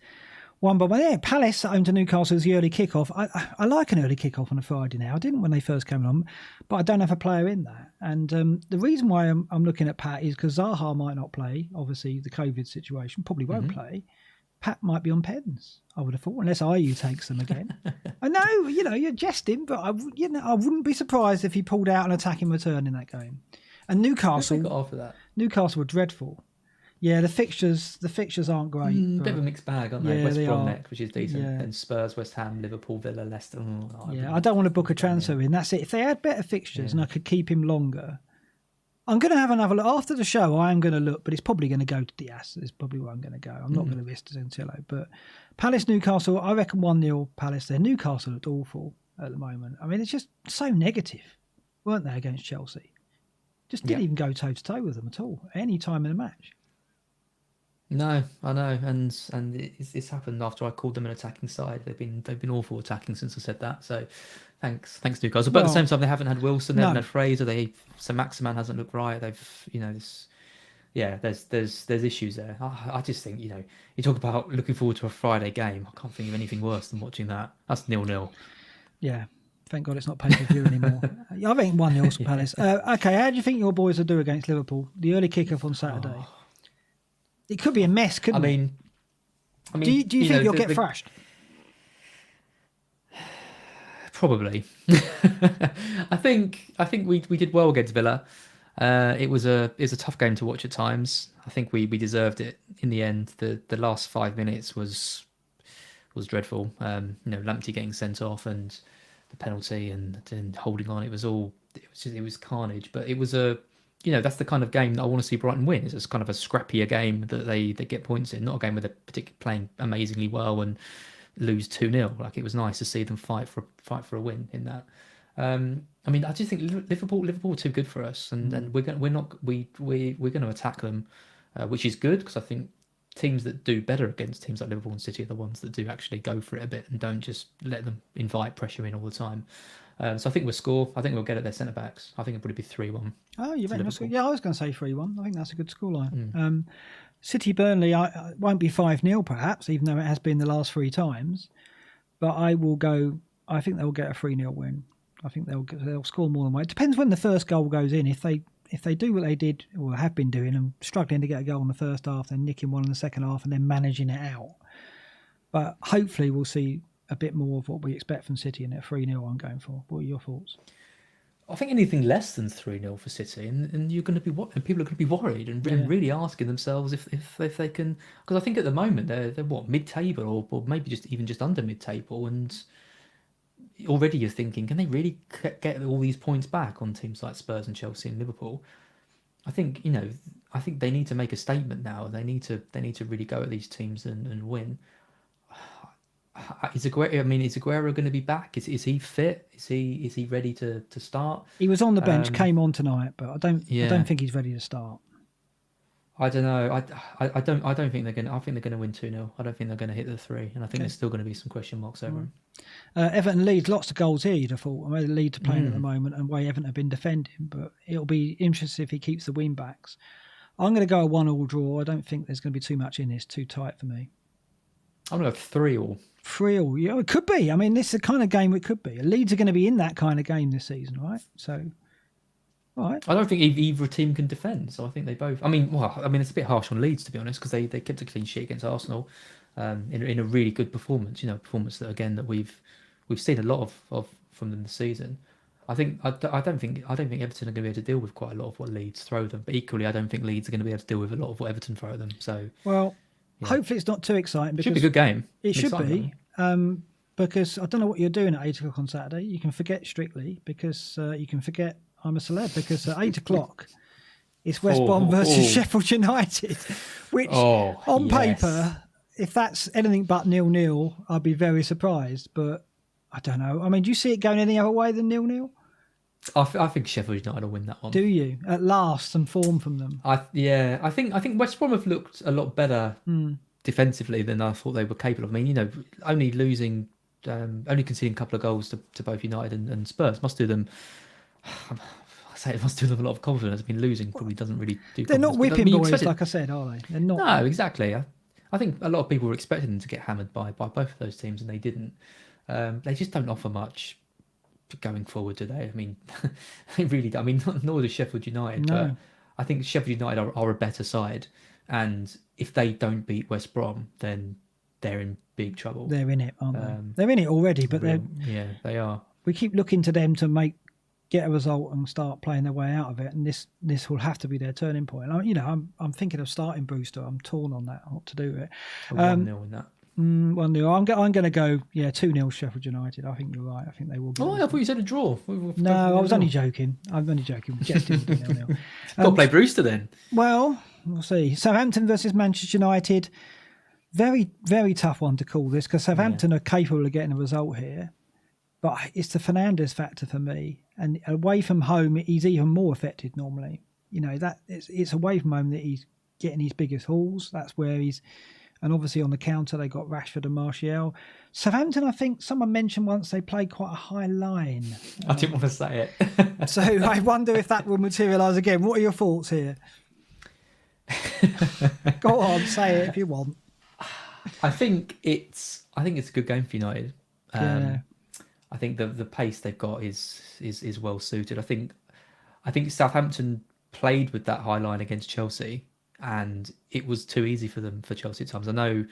one by one. Yeah, Palace home to Newcastle is the early kickoff. I like an early kickoff on a Friday now. I didn't when they first came on, but I don't have a player in that. And the reason why I'm looking at Pat is because Zaha might not play. Obviously, the COVID situation probably won't play. Pat might be on pens, I would have thought, unless IU takes them again. I know, you're jesting, but I wouldn't be surprised if he pulled out an attacking return in that game. And Newcastle got off of that. Newcastle were dreadful. Yeah, the fixtures aren't great. Bit of a mixed bag, aren't they? West Brom next, which is decent, yeah. and Spurs, West Ham, Liverpool, Villa, Leicester. I don't want to book a transfer in. That's it. If they had better fixtures and I could keep him longer, I'm going to have another look. After the show, I am going to look, but it's probably going to go to Diaz. It's probably where I'm going to go. I'm not going to risk Zantillo. But Palace, Newcastle, I reckon 1-0 Palace there. Newcastle looked awful at the moment. I mean, it's just so negative, weren't they, against Chelsea? Just didn't even go toe-to-toe with them at all, any time in the match. No, I know, and it's happened after I called them an attacking side. They've been awful attacking since I said that. So, thanks Newcastle. But at the same Well, time, they haven't had Wilson, they haven't no. had Fraser. So Maximan hasn't looked right. There's issues there. I just think you talk about looking forward to a Friday game. I can't think of anything worse than watching that. That's 0-0. Yeah. Thank God it's not pay-per-view anymore. I think 1-0 Palace. Okay, how do you think your boys will do against Liverpool? The early kick-off on Saturday. Oh, It could be a mess, couldn't it? Do you think you'll get thrashed? Probably. I think we did well against Villa. It was a tough game to watch at times. I think we deserved it in the end. The last 5 minutes was dreadful. Lamptey getting sent off and the penalty and holding on. It was carnage. But it was that's the kind of game that I want to see Brighton win. It's kind of a scrappier game that they get points in, not a game where they're particularly playing amazingly well and lose 2-0. Like, it was nice to see them fight for a win in that. I just think Liverpool are too good for us, and we're going to attack them, which is good, because I think teams that do better against teams like Liverpool and City are the ones that do actually go for it a bit and don't just let them invite pressure in all the time. So I think we'll score. I think we'll get at their centre backs. I think it'll probably be 3-1. Oh, you reckon? Yeah, I was going to say 3-1. I think that's a good scoreline. City Burnley won't be 5-0 perhaps, even though it has been the last 3 times. But I think they'll get a 3-0 win. I think they'll score more than one. It depends when the first goal goes in. If they do what they did or have been doing and struggling to get a goal in the first half, then nicking one in the second half and then managing it out. But hopefully we'll see a bit more of what we expect from City in that 3-0 I'm going for. What are your thoughts? I think anything less than 3-0 for City, and you're going to be people are going to be worried and really asking themselves if they can, because I think at the moment they're what, mid-table or maybe just under mid-table, and already you're thinking, can they really get all these points back on teams like Spurs and Chelsea and Liverpool? I think they need to make a statement now. They need to really go at these teams and win. Is Aguero going to be back? Is he fit? Is he ready to start? He was on the bench, came on tonight, but I don't think he's ready to start. I don't know. I don't think they're going. I think they're going to win 2-0. I don't think they're going to hit the 3, and I think there's still going to be some question marks over him. Everton Leeds, lots of goals here. You'd have thought. I mean, Leeds are playing at the moment, and way Everton have been defending, but it'll be interesting if he keeps the win backs. I'm going to go a 1-1 draw. I don't think there's going to be too much in this. Too tight for me. I'm going to go 3-3. 3-3, yeah, it could be. I mean, this is the kind of game it could be. Leeds are going to be in that kind of game this season, right? So, right. I don't think either team can defend, so I think they both. It's a bit harsh on Leeds, to be honest, because they kept a clean sheet against Arsenal in a really good performance. Performance that we've seen a lot of from them this season. I don't think Everton are going to be able to deal with quite a lot of what Leeds throw them, but equally, I don't think Leeds are going to be able to deal with a lot of what Everton throw them. So, well. Yeah. Hopefully it's not too exciting. Because it should be a good game. It should be. Because I don't know what you're doing at 8 o'clock on Saturday. You can forget Strictly because you can forget I'm a Celeb, because at 8 o'clock it's West Brom versus Sheffield United, which on paper, if that's anything but 0-0, I'd be very surprised. But I don't know. I mean, do you see it going any other way than 0-0? I think Sheffield United will win that one. Do you? At last, some form from them. I think West Brom have looked a lot better defensively than I thought they were capable of. I mean, only conceding a couple of goals to both United and Spurs must do them. I say it must do them a lot of confidence. I mean, losing probably doesn't really do. They're not whipping boys, like I said, are they? They're not. No, exactly. I think a lot of people were expecting them to get hammered by both of those teams, and they didn't. They just don't offer much going forward today. I mean, they really don't. I mean, nor does Sheffield United. No. But I think Sheffield United are a better side, and if they don't beat West Brom, then they're in big trouble. They're in it, aren't they? They're in it already, but they are. We keep looking to them to get a result and start playing their way out of it, and this will have to be their turning point. I'm thinking of starting Brewster. I'm torn on that. What to do with it? 1-0 in that. 1-0. I'm going to go 2-0 Sheffield United. I think you're right. I think they will. I thought you said a draw. No, I was only joking. I'm only joking. Just 0-0. Got to play Brewster then. Well, we'll see. Southampton versus Manchester United. Very, very tough one to call this, because Southampton are capable of getting a result here, but it's the Fernandes factor for me. And away from home, he's even more affected normally. That it's away from home that getting his biggest hauls. That's where he's, and obviously on the counter they got Rashford and Martial. Southampton, I think someone mentioned once they played quite a high line. I didn't want to say it. So I wonder if that will materialise again. What are your thoughts here? Go on, say it if you want. I think it's a good game for United. Yeah. I think the pace they've got is well suited. I think Southampton played with that high line against Chelsea, and it was too easy for Chelsea at times. I know.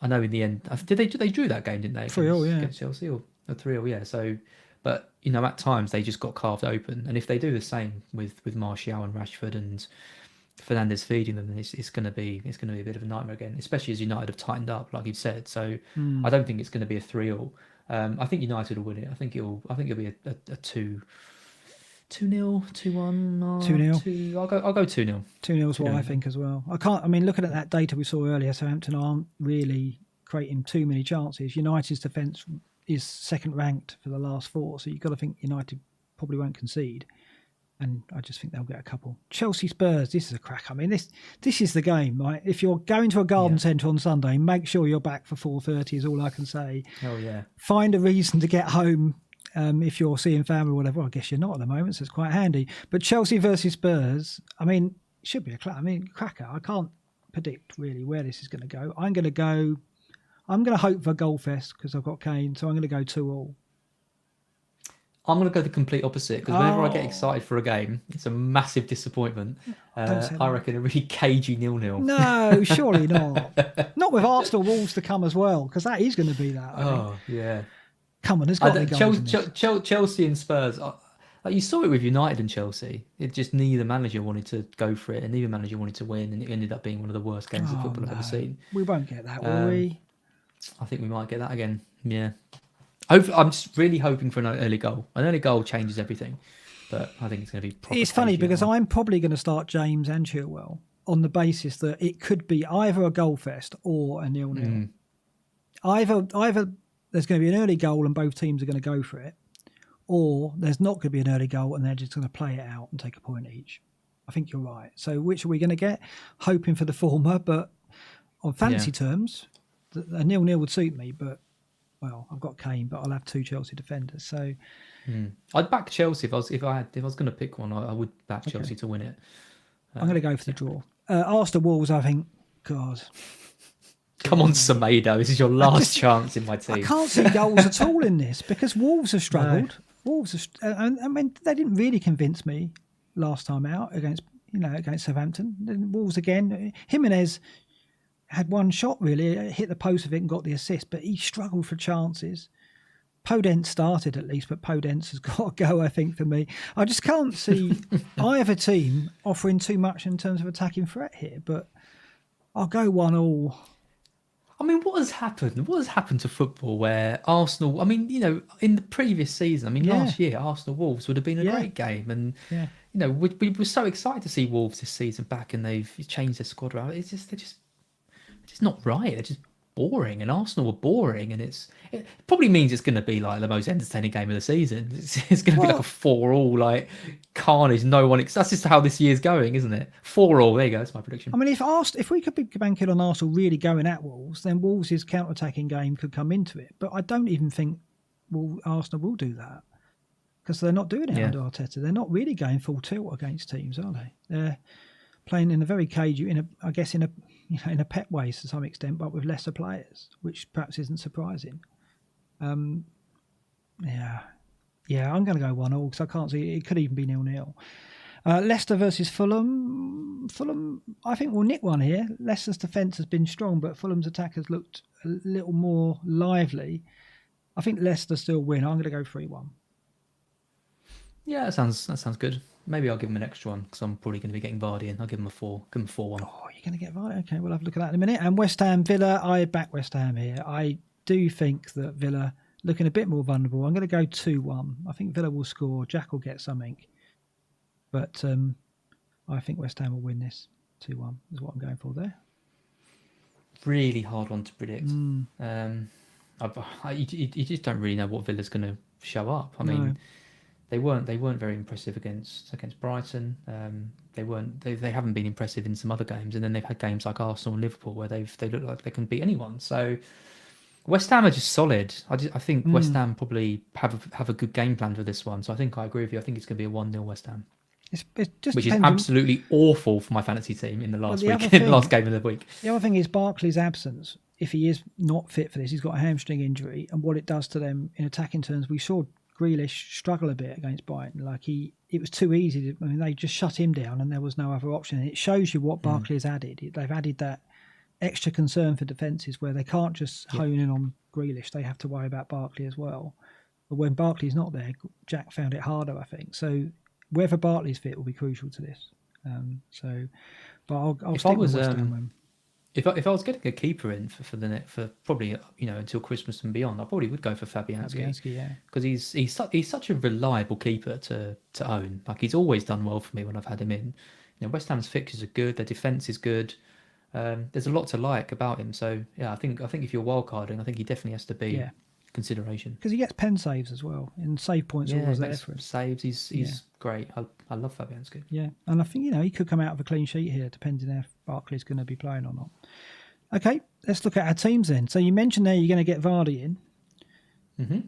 In the end, they drew that game, didn't they? 3-0, against Chelsea, or 3-0, yeah. So, but at times they just got carved open, and if they do the same with Martial and Rashford and Fernandes feeding them, then it's going to be a bit of a nightmare again, especially as United have tightened up, like you've said. So I don't think it's going to be a 3-0. I think United will win it. I think it'll be a 2-0, 2-1, 2-0. I'll go 2-0. 2-0 is what I think as well. Looking at that data we saw earlier, Southampton aren't really creating too many chances. United's defence is second ranked for the last 4, so you've got to think United probably won't concede. And I just think they'll get a couple. Chelsea Spurs, this is a crack. I mean, this is the game, right? If you're going to a garden centre on Sunday, make sure you're back for 4:30 is all I can say. Oh, yeah. Find a reason to get home if you're seeing family or whatever. Well, I guess you're not at the moment, so it's quite handy. But Chelsea versus Spurs, I mean, it should be a cracker. I can't predict really where this is going to go. I'm going to hope for a goal fest because I've got Kane, so I'm going to go 2-2. I'm going to go the complete opposite because whenever I get excited for a game, it's a massive disappointment. I reckon a really cagey 0-0. No, surely not. Not with Arsenal Wolves to come as well, because that is going to be that. Yeah. Come on, there's got to be goals. Chelsea and Spurs. Like you saw it with United and Chelsea. It just neither manager wanted to go for it, and neither manager wanted to win, and it ended up being one of the worst games of football I've ever seen. We won't get that, will we? I think we might get that again. Yeah. I'm just really hoping for an early goal. An early goal changes everything, but I think it's going to be. It's funny because I'm probably going to start James and Chilwell on the basis that it could be either a goal fest or a 0-0. Either there's going to be an early goal and both teams are going to go for it, or there's not going to be an early goal and they're just going to play it out and take a point each. I think you're right. So which are we going to get? Hoping for the former, but on fantasy terms, a 0-0 would suit me, but. Well, I've got Kane, but I'll have 2 Chelsea defenders. So I'd back Chelsea if I was going to pick one. I would back Chelsea to win it. I'm going to go for the draw. Arsenal Wolves, I think. God, come on, Semedo, this is your last chance in my team. I can't see goals at all in this because Wolves have struggled. No. Wolves have, they didn't really convince me last time out against Southampton. Wolves again. Jimenez had one shot really, hit the post of it and got the assist, but he struggled for chances. Podence started at least, but Podence has got to go, I think, for me. I just can't see either team offering too much in terms of attacking threat here, but I'll go 1-1. I mean, what has happened? What has happened to football where Arsenal, in the previous season, last year, Arsenal Wolves would have been a great game. And, we were so excited to see Wolves this season back and they've changed their squad around. It's not right. They're just boring, and Arsenal were boring, and it probably means it's going to be like the most entertaining game of the season. It's going to be like a 4-4, like carnage. No one. That's just how this year's going, isn't it? 4-4. There you go. That's my prediction. I mean, if we could be banking on Arsenal really going at Wolves, then Wolves' counter-attacking game could come into it. But I don't even think Arsenal will do that because they're not doing it under Arteta. They're not really going full tilt against teams, are they? They're playing in a very cagey, in a Pep way to some extent, but with lesser players, which perhaps isn't surprising. I'm going to go 1-1 because I can't see it could even be 0-0. Leicester versus Fulham. Fulham, I think, will nick one here. Leicester's defence has been strong, but Fulham's attack has looked a little more lively. I think Leicester still win. I'm going to go 3-1. Yeah, that sounds good. Maybe I'll give him an extra one because I'm probably going to be getting Vardy in. I'll give him a 4. Give him 4-1. Oh, you're going to get Vardy? Okay, we'll have a look at that in a minute. And West Ham Villa, I back West Ham here. I do think that Villa looking a bit more vulnerable. I'm going to go 2-1. I think Villa will score. Jack will get something. But I think West Ham will win this. 2-1 is what I'm going for there. Really hard one to predict. You just don't really know what Villa's going to show up. I mean, they weren't very impressive against Brighton. They haven't been impressive in some other games, and then they've had games like Arsenal and Liverpool where they look like they can beat anyone. So West Ham are just solid. I think West Ham probably have a good game plan for this one. So I think I agree with you. I think it's going to be a 1-0 West Ham. It just which is absolutely awful for my fantasy team in the last week, the last game of the week. The other thing is Barkley's absence. If he is not fit for this, he's got a hamstring injury, and what it does to them in attacking terms. We saw Grealish struggle a bit against Brighton. It was too easy. They just shut him down, and there was no other option. And it shows you what Barkley has added. They've added that extra concern for defences where they can't just hone in on Grealish. They have to worry about Barkley as well. But when Barkley's not there, Jack found it harder, I think. So whether Barkley's fit will be crucial to this. But I'll stick with West Ham. If I was getting a keeper in for probably until Christmas and beyond, I probably would go for Fabianski. Yeah, because he's such a reliable keeper to own. Like, he's always done well for me when I've had him in. West Ham's fixtures are good, their defence is good. There's a lot to like about him. So yeah, I think if you're wildcarding, I think he definitely has to be consideration, because he gets pen saves as well, and save points always there for him. Saves, he's great. I love Fabianski. Yeah, and I think he could come out of a clean sheet here, depending if Barkley's going to be playing or not. Okay, let's look at our teams then. So you mentioned there you're going to get Vardy in.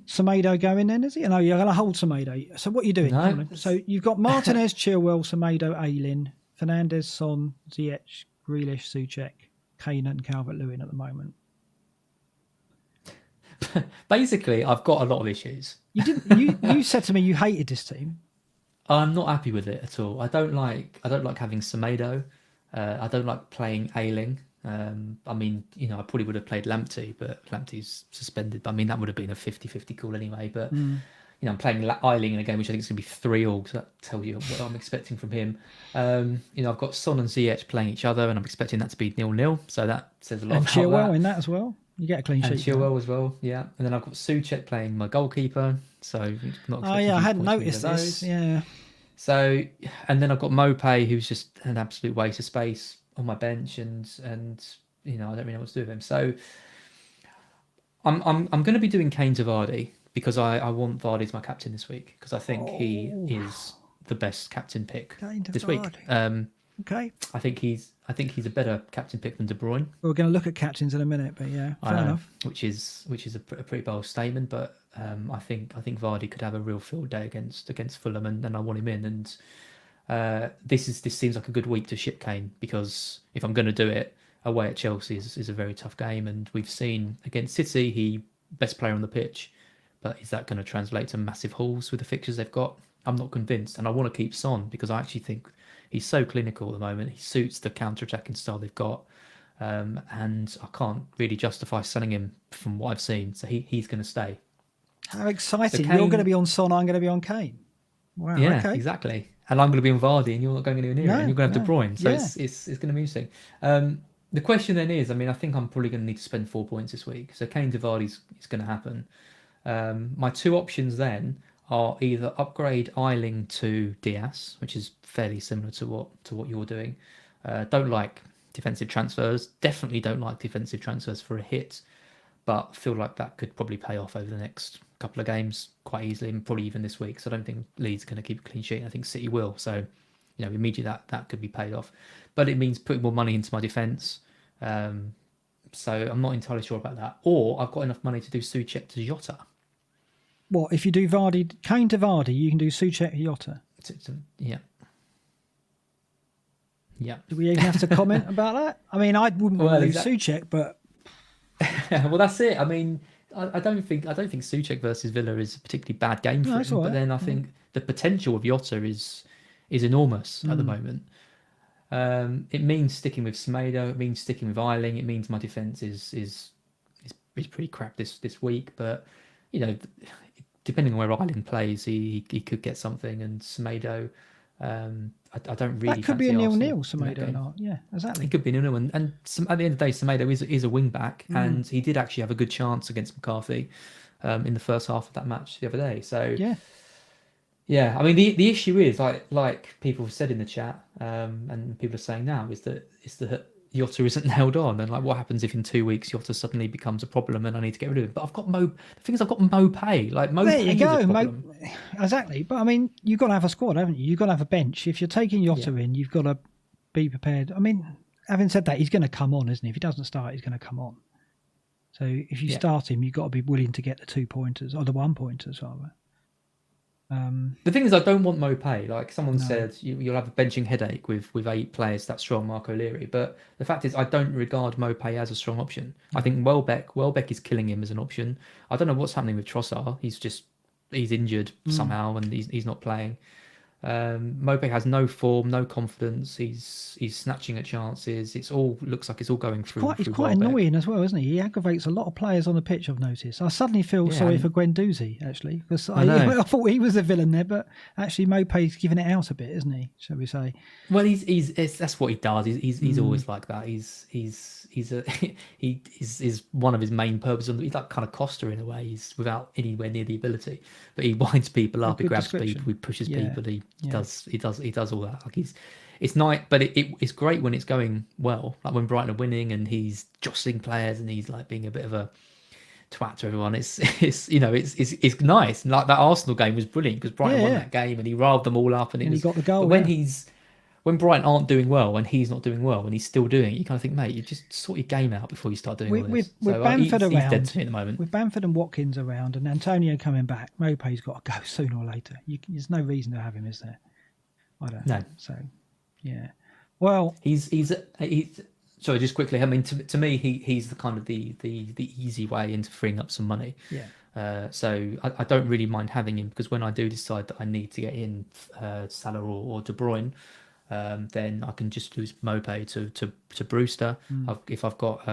Semedo going then, is he? No, you're going to hold Semedo. So what are you doing? No, so you've got Martinez, Chilwell, Semedo, Ayling, Fernandes, Son, Ziyech, Grealish, Souček, Kane and Calvert-Lewin at the moment. Basically, I've got a lot of issues. You said to me you hated this team. I'm not happy with it at all. I don't like having Semedo. I don't like playing Ayling. I probably would have played Lamptey, but Lamptey's suspended. I mean, that would have been a 50-50 call anyway. But I'm playing Ayling in a game which I think is going to be 3-3, so that tells you what I'm expecting from him. I've got Son and Ziyech playing each other, and I'm expecting that to be 0-0. So that says a lot. And about Chilwell that. in that as well. You get a clean sheet. And Chilwell as well, yeah. And then I've got Souček playing my goalkeeper. So not. Oh yeah, I hadn't noticed this. Yeah. So, and then I've got Mopé, who's just an absolute waste of space on my bench, and I don't really know what to do with him. So I'm going to be doing Kane to Vardy, because I want Vardy as my captain this week, because I think he is the best captain pick this week. Okay. I think he's a better captain pick than De Bruyne. We're going to look at captains in a minute, but yeah, fair enough. Which is a pretty bold statement, but I think Vardy could have a real field day against Fulham, and I want him in. And this seems like a good week to ship Kane, because if I'm going to do it, away at Chelsea is a very tough game, and we've seen against City he best player on the pitch, but is that going to translate to massive hauls with the fixtures they've got? I'm not convinced, and I want to keep Son because I actually think he's so clinical at the moment. He suits the counter-attacking style they've got, and I can't really justify selling him from what I've seen, so he's going to stay. How exciting. You're going to be on Son, I'm going to be on Kane. Wow, yeah, okay. Exactly. And I'm going to be on Vardy and you're not going anywhere near it, and you're going to have De Bruyne, so it's going to be interesting. The question then is, I think I'm probably going to need to spend 4 points this week, so Kane to Vardy is going to happen. My two options then are either upgrade Ayling to Diaz, which is fairly similar to what you're doing. Don't like defensive transfers. Definitely don't like defensive transfers for a hit, but feel like that could probably pay off over the next couple of games quite easily, and probably even this week. So I don't think Leeds are going to keep a clean sheet. I think City will. So immediately that could be paid off, but it means putting more money into my defence. So I'm not entirely sure about that. Or I've got enough money to do Souček to Jota. What if you do Kane to Vardy? You can do Souček to Jota. Yeah. Do we even have to comment about that? I wouldn't want to lose Souček, but well, that's it. I don't think Souček versus Villa is a particularly bad game for him. Right. But then I think the potential of Jota is enormous at the moment. It means sticking with Semedo. It means sticking with Ayling. It means my defence is pretty crap this week. But depending on where Ayling plays, he could get something. And Semedo, I don't really. That could be a 0-0. Semedo or not? Yeah, exactly. It could be 0-0. And at the end of the day, Semedo is a wing back, and he did actually have a good chance against McCarthy in the first half of that match the other day. So yeah. Yeah, the issue is like people have said in the chat, and people are saying now is that Jota isn't nailed on, and what happens if in 2 weeks Jota suddenly becomes a problem and I need to get rid of him? But I've got Mopé. There you go. exactly. But I mean, you've got to have a squad, haven't you? You've got to have a bench. If you're taking Jota in, you've got to be prepared. I mean, having said that, he's going to come on, isn't he? If he doesn't start, he's going to come on. So if you start him, you've got to be willing to get the 2 pointers, or the 1 pointers, rather. The thing is, I don't want Mopé. Like someone said, you'll have a benching headache with 8 players that strong, Marco Leary. But the fact is, I don't regard Mopé as a strong option. I think Welbeck is killing him as an option. I don't know what's happening with Trossard. He's injured somehow and he's not playing. Mopé has no form, no confidence. He's snatching at chances. Looks like it's all going through. He's quite annoying as well, isn't he? He aggravates a lot of players on the pitch, I've noticed. I suddenly feel sorry for Guendouzi, actually, because I thought he was a villain there, but actually Mopé's giving it out a bit, isn't he? Shall we say? Well, that's what he does. He's always like that. He's one of his main purposes. He's like kind of Costa in a way. He's without anywhere near the ability, but he winds people up. He grabs people. He pushes people. He does all that. Like it's nice, but it's great when it's going well. Like when Brighton are winning and he's jostling players and he's like being a bit of a twat to everyone. It's nice. Like that Arsenal game was brilliant because Brighton won that game and he riled them all up and he got the goal. But when Brighton aren't doing well and he's not doing well and he's still doing it, you kind of think, mate, you just sort your game out before you start doing all this. With Bamford around, he's dead to me at the moment. With Bamford and Watkins around and Antonio coming back, Mopé's got to go sooner or later. There's no reason to have him, is there? I don't know. So, yeah. Well, he's sorry, just quickly. I mean, to me, he's the kind of the easy way into freeing up some money. Yeah. So I don't really mind having him because when I do decide that I need to get in Salah or De Bruyne, then I can just lose Mopé to Brewster. If I've got,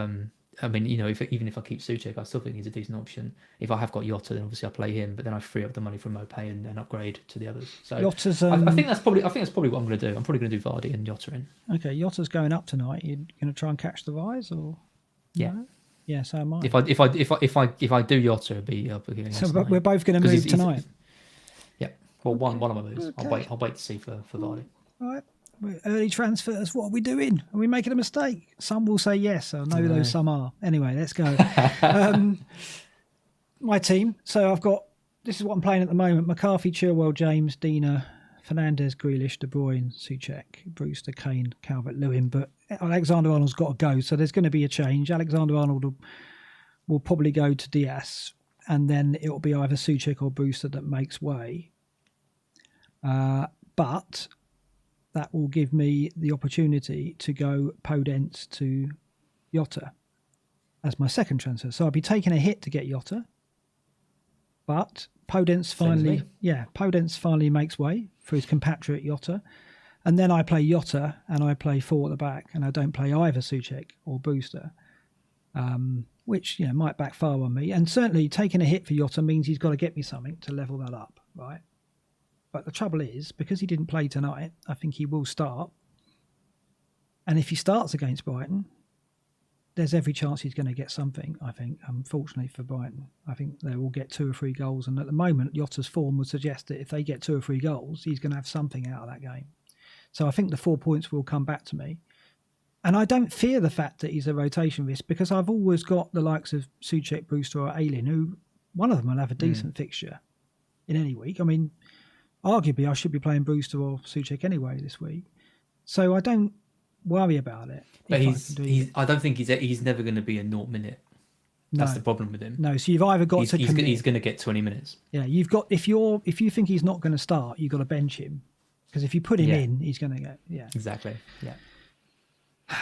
I mean, even if I keep Souček, I still think he's a decent option. If I have got Jota, then obviously I play him, but then I free up the money from Mopé and upgrade to the others. So Jota's, I think that's probably what I'm going to do. I'm probably going to do Vardy and Jota in. Okay, Jota's going up tonight. You're going to try and catch the rise, or yeah, no? Yeah. So am I. If I do Jota, it'll be so we're both going to move tonight. Yeah. Well, one of my moves. Okay. I'll wait to see for Vardy. All right. Early transfers, what are we doing? Are we making a mistake? Some will say yes. I know those some are. Anyway, let's go. My team. So this is what I'm playing at the moment. McCarthy, Chilwell, James, Dina, Fernandes, Grealish, De Bruyne, Souček, Brewster, Kane, Calvert-Lewin. But Alexander-Arnold's got to go. So there's going to be a change. Alexander-Arnold will probably go to Diaz. And then it will be either Souček or Brewster that makes way. But that will give me the opportunity to go Podence to Jota as my second transfer. So I'll be taking a hit to get Jota, but Podence finally makes way for his compatriot Jota, and then I play Jota and I play 4 at the back, and I don't play either Souček or Brewster, which might backfire on me. And certainly taking a hit for Jota means he's got to get me something to level that up, right? But the trouble is, because he didn't play tonight, I think he will start. And if he starts against Brighton, there's every chance he's going to get something, I think, unfortunately for Brighton. I think they will get 2 or 3 goals. And at the moment, Jota's form would suggest that if they get 2 or 3 goals, he's going to have something out of that game. So I think the 4 points will come back to me. And I don't fear the fact that he's a rotation risk because I've always got the likes of Souček, Brewster or Ayling, who one of them will have a decent fixture in any week. I mean, arguably, I should be playing Brewster or Souček anyway this week, so I don't worry about it. But I don't think he's never going to be a 0-minute. That's the problem with him. No, so you've either got to commit. He's going to get 20 minutes. Yeah, you've got if you think he's not going to start, you've got to bench him because if you put him in, he's going to get exactly. Yeah,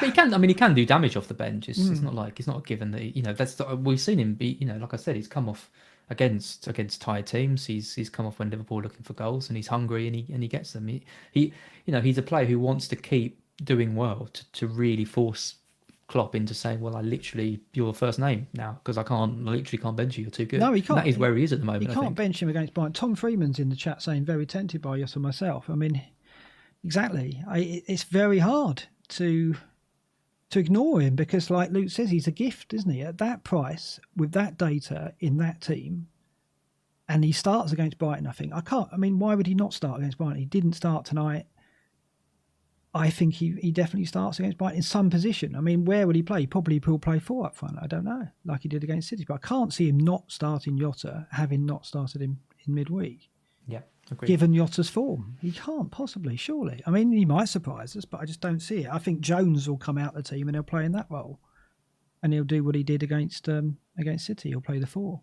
but he can do damage off the bench. It's not like it's not a given that we've seen him be. Like I said, he's come off against tired teams. He's come off when Liverpool are looking for goals, and he's hungry and he gets them. He's a player who wants to keep doing well to really force Klopp into saying, well, you're first name now because I literally can't bench you. You're too good. No, he can't. And that is where he is at the moment. He can't bench him against Brighton. Tom Freeman's in the chat saying very tempted by us and myself. I mean, exactly. It's very hard to ignore him because, like Luke says, he's a gift, isn't he? At that price, with that data in that team, and he starts against Brighton, I think. Why would he not start against Brighton? He didn't start tonight. I think he definitely starts against Brighton in some position. I mean, where would he play? Probably he'll play 4 up front. I don't know, like he did against City. But I can't see him not starting Jota, having not started him in midweek. Yeah, agreed. Given Jota's form, he can't possibly, surely. I mean, he might surprise us, but I just don't see it. I think Jones will come out the team and he'll play in that role, and he'll do what he did against City. He'll play the 4.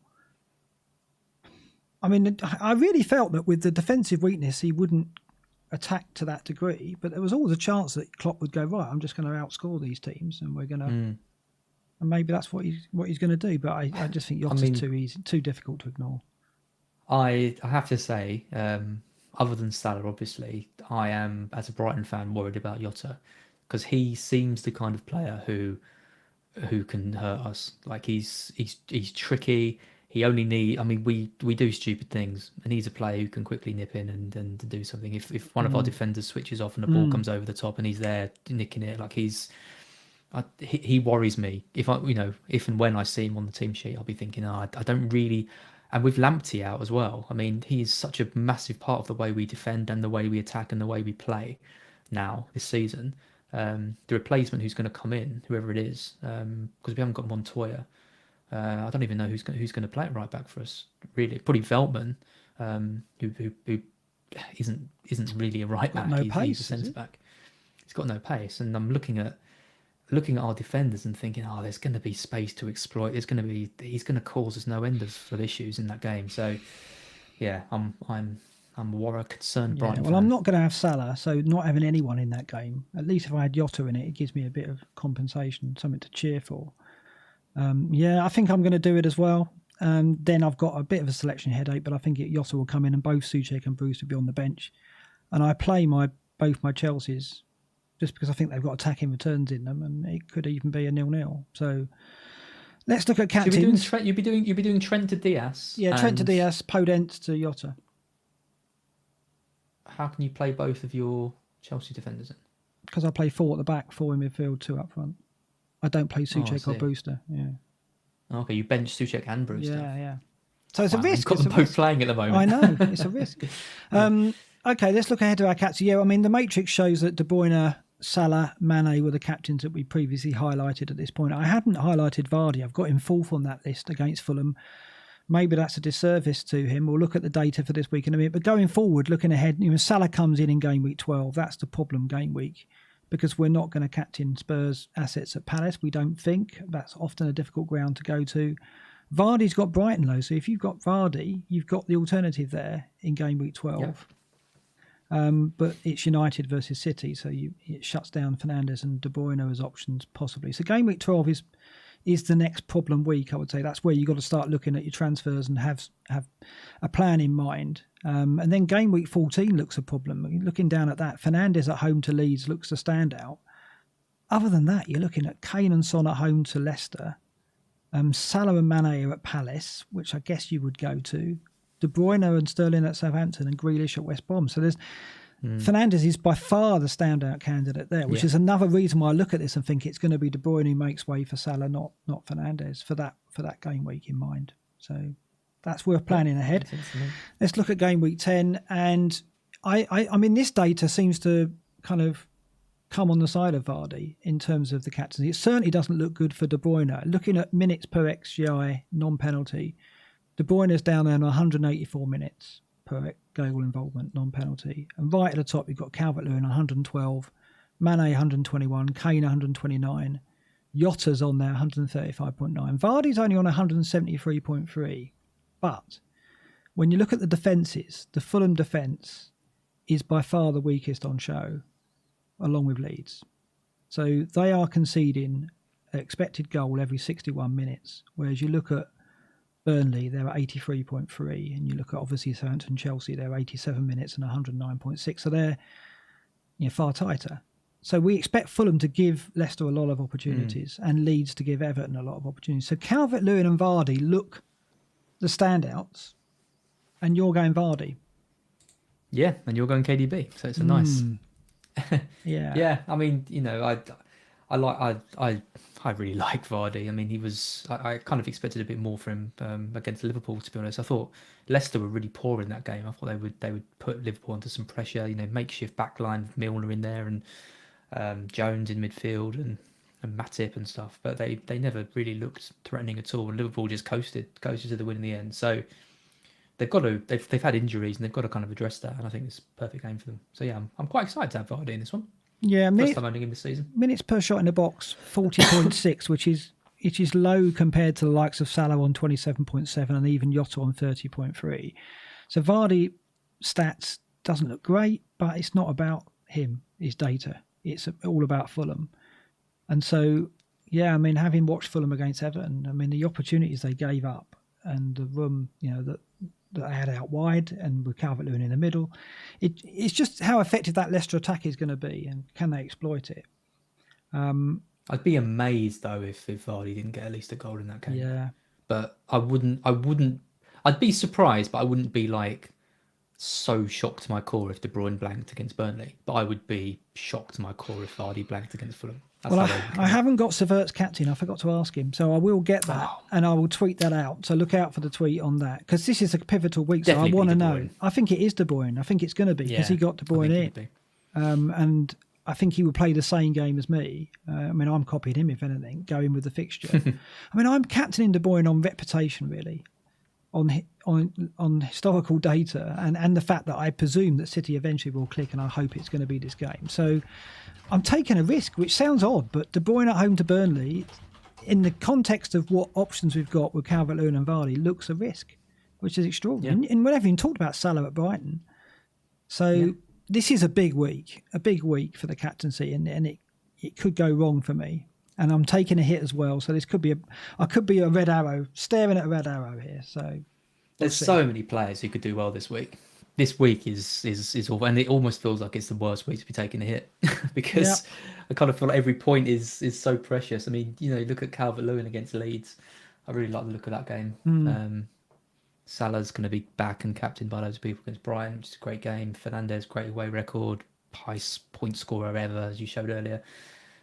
I mean, I really felt that with the defensive weakness, he wouldn't attack to that degree, but there was always a chance that Klopp would go, right, I'm just going to outscore these teams, and we're going to, and maybe that's what he's going to do. But I just think Jota's too easy, too difficult to ignore. I have to say, other than Salah, obviously, I am, as a Brighton fan, worried about Jota, because he seems the kind of player who can hurt us. Like he's tricky. He only need. I mean, we do stupid things, and he's a player who can quickly nip in and do something. If one of our defenders switches off and the ball comes over the top and he's there nicking it, like he worries me. If and when I see him on the team sheet, I'll be thinking, I don't really. And with Lamptey out as well, I mean, he is such a massive part of the way we defend and the way we attack and the way we play now this season. The replacement who's going to come in, whoever it is, because we haven't got Montoya. I don't even know who's going to play at right back for us. Really, probably Veltman, who isn't really a right back. He's a centre back. He's got no pace, and I'm looking at our defenders and thinking, there's going to be space to exploit. He's going to cause us no end of issues in that game. So, yeah, I'm a concerned Brighton fan. I'm not going to have Salah, so not having anyone in that game. At least if I had Jota in it, it gives me a bit of compensation, something to cheer for. I think I'm going to do it as well. Then I've got a bit of a selection headache, but I think Jota will come in and both Souček and Bruce will be on the bench. And I play both my Chelseas just because I think they've got attacking returns in them, and it could even be a 0-0. So let's look at captains. You'd be doing Trent to Diaz. Yeah, Trent to Diaz, Podence to Jota. How can you play both of your Chelsea defenders in? Because I play 4 at the back, 4 in midfield, 2 up front. I don't play Souček or Brewster. Yeah. Okay, you bench Souček and Brewster. Yeah. So it's a risk. You've got them both playing at the moment. I know, it's a risk. Okay, let's look ahead to our captains. Yeah, I mean, the matrix shows that De Bruyne, Salah, Mane were the captains that we previously highlighted at this point. I hadn't highlighted Vardy. I've got him 4th on that list against Fulham. Maybe that's a disservice to him. We'll look at the data for this week in a minute. But going forward, looking ahead, Salah comes in game week 12. That's the problem game week, because we're not going to captain Spurs assets at Palace, we don't think. That's often a difficult ground to go to. Vardy's got Brighton, though. So if you've got Vardy, you've got the alternative there in game week 12. Yep. But it's United versus City, so it shuts down Fernandes and De Bruyne as options possibly. So game week 12 is the next problem week, I would say. That's where you've got to start looking at your transfers and have a plan in mind. And then game week 14 looks a problem. Looking down at that, Fernandes at home to Leeds looks a standout. Other than that, you're looking at Kane and Son at home to Leicester. Salah and Mane are at Palace, which I guess you would go to. De Bruyne and Sterling at Southampton and Grealish at West Brom. So Fernandes is by far the standout candidate there, which is another reason why I look at this and think it's going to be De Bruyne who makes way for Salah, not Fernandes for that game week in mind. So that's worth planning ahead. Let's look at game week 10, and I mean this data seems to kind of come on the side of Vardy in terms of the captaincy. It certainly doesn't look good for De Bruyne. Looking at minutes per XGI non-penalty, De Bruyne's down there on 184 minutes per goal involvement, non-penalty. And right at the top, you've got Calvert-Lewin 112, Mane 121, Kane 129, Jota's on there 135.9. Vardy's only on 173.3. But when you look at the defences, the Fulham defence is by far the weakest on show, along with Leeds. So they are conceding an expected goal every 61 minutes, whereas you look at Burnley, they're at 83.3, and you look at obviously Southampton, Chelsea, they're 87 minutes and 109.6, so they're far tighter. So we expect Fulham to give Leicester a lot of opportunities and Leeds to give Everton a lot of opportunities. So Calvert-Lewin and Vardy look the standouts, and you're going Vardy. Yeah, and you're going KDB, so it's a nice... Yeah. I mean, I really like Vardy. I mean, I kind of expected a bit more from him against Liverpool, to be honest. I thought Leicester were really poor in that game. I thought they would put Liverpool under some pressure. Makeshift backline with Milner in there and Jones in midfield and Matip and stuff. But they never really looked threatening at all. And Liverpool just coasted to the win in the end. So they've had injuries and they've got to kind of address that. And I think it's a perfect game for them. So yeah, I'm quite excited to have Vardy in this one. Yeah, first time owning him this season. Minutes per shot in the box, 40.6, which is low compared to the likes of Salah on 27.7 and even Jota on 30.3. So Vardy stats doesn't look great, but it's not about him, his data. It's all about Fulham. And so, yeah, I mean, having watched Fulham against Everton, I mean, the opportunities they gave up and the room, that they had out wide and with Calvert-Lewin in the middle, it's just how effective that Leicester attack is going to be and can they exploit it. I'd be amazed though if Vardy didn't get at least a goal in that game. Yeah, but I'd be surprised, but I wouldn't be like so shocked to my core if De Bruyne blanked against Burnley. But I would be shocked to my core if Vardy blanked against Fulham. I haven't got Severt's captain. I forgot to ask him, so I will get that and I will tweet that out. So look out for the tweet on that because this is a pivotal week. Definitely so I want to know. I think it is De Bruyne. I think it's going to be because he got De Bruyne in, and I think he will play the same game as me. I mean, I'm copying him if anything, going with the fixture. I mean, I'm captaining De Bruyne on reputation, really, on historical data, and the fact that I presume that City eventually will click, and I hope it's going to be this game. So I'm taking a risk, which sounds odd, but De Bruyne at home to Burnley, in the context of what options we've got with Calvert-Lewin and Vardy, looks a risk, which is extraordinary. Yeah. And we haven't even talked about Salah at Brighton. So this is a big week for the captaincy, and it could go wrong for me. And I'm taking a hit as well. So this could be I could be a red arrow, staring at a red arrow here. So there's so many players who could do well this week. This week is awful, and it almost feels like it's the worst week to be taking a hit because I kind of feel like every point is so precious. I mean, you look at Calvert-Lewin against Leeds. I really like the look of that game. Salah's going to be back and captained by loads of people against Brighton, which is a great game. Fernandes, great away record, highest point scorer ever, as you showed earlier.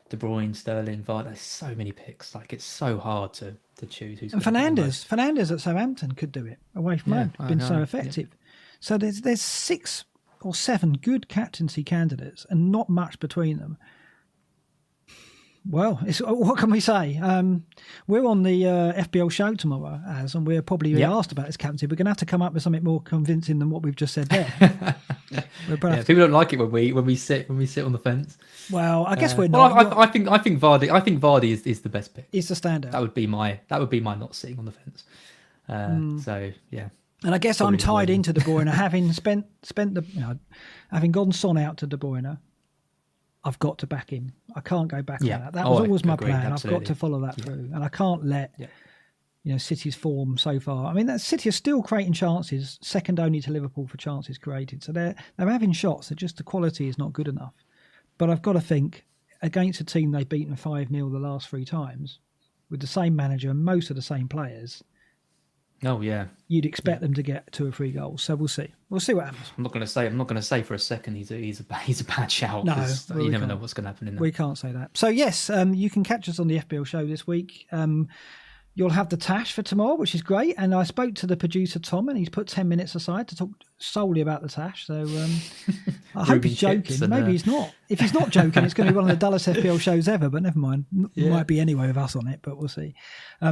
De Bruyne, Sterling, Vardy. There's so many picks. Like it's so hard to choose who's. And Fernandes at Southampton could do it away from home. Been so effective. Yeah. So there's 6 or 7 good captaincy candidates and not much between them. Well, what can we say? We're on the FPL show tomorrow, and we're probably asked about this captaincy. We're going to have to come up with something more convincing than what we've just said there. People don't like it when we sit on the fence. Well, I guess we're not. Well, I think Vardy is the best pick. It's the standout. That would be my not sitting on the fence. So yeah. And I guess I'm tied into De Bruyne, having spent the having gone Son out to De Bruyne. I've got to back him. I can't go back on that. That was always my plan. Absolutely. I've got to follow that through, and I can't let City's form so far. I mean, that City are still creating chances, second only to Liverpool for chances created. So they're having shots. Just the quality is not good enough. But I've got to think against a team they've beaten 5-0 the last 3 times, with the same manager and most of the same players. Oh yeah, you'd expect them to get 2 or 3 goals. So we'll see. We'll see what happens. I'm not going to say for a second he's a bad shout. No, you never know what's going to happen in that. We can't say that. So yes, you can catch us on the FPL show this week. You'll have the Tash for tomorrow, which is great. And I spoke to the producer Tom, and he's put 10 minutes aside to talk solely about the Tash. So I hope he's joking. Maybe he's not. If he's not joking, it's going to be one of the dullest FPL shows ever. But never mind. Might be anyway with us on it, but we'll see.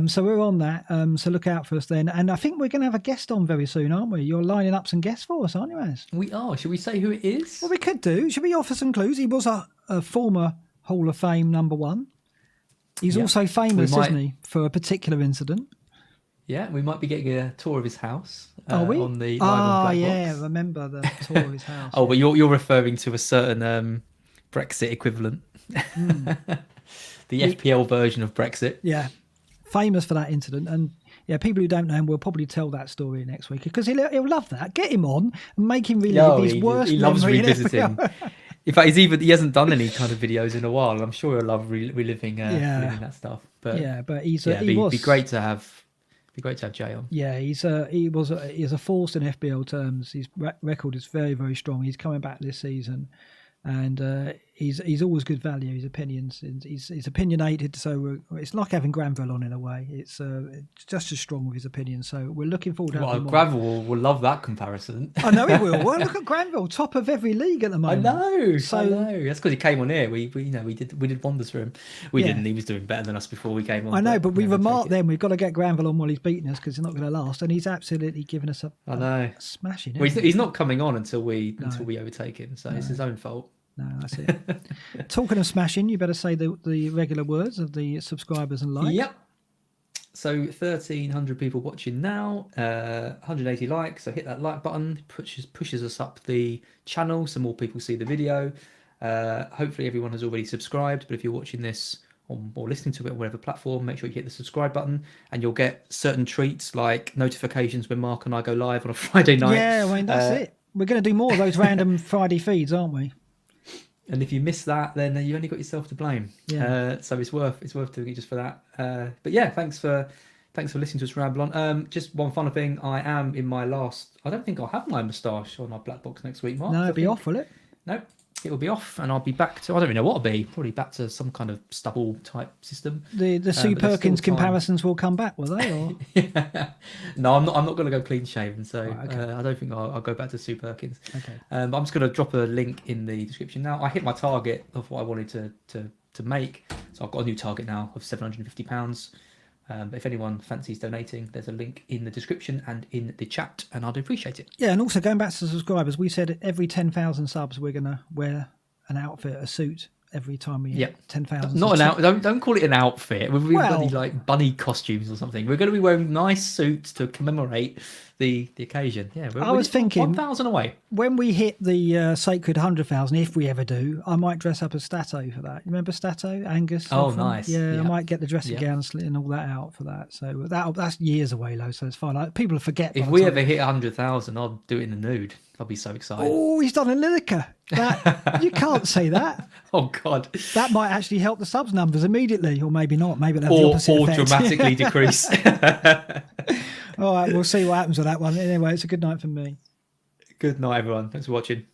So we're on that. So look out for us then. And I think we're going to have a guest on very soon, aren't we? You're lining up some guests for us, aren't you, Az? We are. Should we say who it is? Well, we could do. Should we offer some clues? He was a former Hall of Fame number 1. He's also famous, isn't he, for a particular incident? Yeah, we might be getting a tour of his house. Are we? On the live on BlackBox. Yeah, remember the tour of his house. But you're referring to a certain Brexit equivalent, the FPL version of Brexit. Yeah, famous for that incident, and people who don't know him will probably tell that story next week because he'll love that. Get him on and make him relive his worst. He loves revisiting. In fact, he hasn't done any kind of videos in a while, and I'm sure he'll love reliving that stuff. But but it'd be great to have Jay on. Yeah, he's a force in FPL terms. His record is very, very strong. He's coming back this season, and he's always good value. His opinions, he's opinionated, so it's like having Granville on in a way. It's just as strong with his opinions. So we're looking forward to having him on. Granville will love that comparison. I know he will. Well, look at Granville, top of every league at the moment. I know. That's because he came on here. We did wonders for him. We didn't. He was doing better than us before we came on. I know, but we remarked then we've got to get Granville on while he's beating us because he's not going to last, and he's absolutely given us a smashing. Well, he's not coming on until we overtake him, so it's his own fault. No, that's it. Talking of smashing, you better say the regular words of the subscribers and likes. Yep. So 1,300 people watching now, 180 likes. So hit that like button, pushes us up the channel so more people see the video. Hopefully everyone has already subscribed, but if you're watching this or listening to it on whatever platform, make sure you hit the subscribe button and you'll get certain treats like notifications when Mark and I go live on a Friday night. Yeah, I mean, that's it. We're going to do more of those random Friday feeds, aren't we? And if you miss that, then you only got yourself to blame. Yeah. So it's worth doing it just for that. But yeah, thanks for listening to us ramble on. Just one final thing. I am in my last. I don't think I'll have my moustache on our BlackBox next week, Mark. No, it'll be off, will it? No, it will be off, and I'll be back to. I don't even know what it'll be. Probably back to some kind of stubble type system. The Sue Perkins comparisons will come back, will they? Or? Yeah. No, I'm not going to go clean shaven, so right, okay. I don't think I'll go back to Sue Perkins. Okay. I'm just going to drop a link in the description now. I hit my target of what I wanted to make, so I've got a new target now of £750. If anyone fancies donating, there's a link in the description and in the chat, and I'd appreciate it. Yeah, and also going back to the subscribers, we said every 10,000 subs we're going to wear an outfit, a suit. Every time we hit 10,000. Not an out. Don't call it an outfit. We've got like bunny costumes or something. We're going to be wearing nice suits to commemorate the occasion. Yeah, I was thinking 1,000 away. When we hit the sacred 100,000, if we ever do, I might dress up as Stato for that. You remember Stato, Angus? Oh, nice. Yeah, I might get the dressing gown and all that out for that. So that's years away, though. So it's fine. Like, people forget. If we ever hit 100,000, I'll do it in the nude. I'll be so excited. Oh, he's done a Lineker. That you can't say that. Oh God, that might actually help the subs numbers immediately, or maybe not. Maybe it'll have the opposite effect. Dramatically decrease. All right, we'll see what happens with that one. Anyway, it's a good night for me. Good night, everyone. Thanks for watching.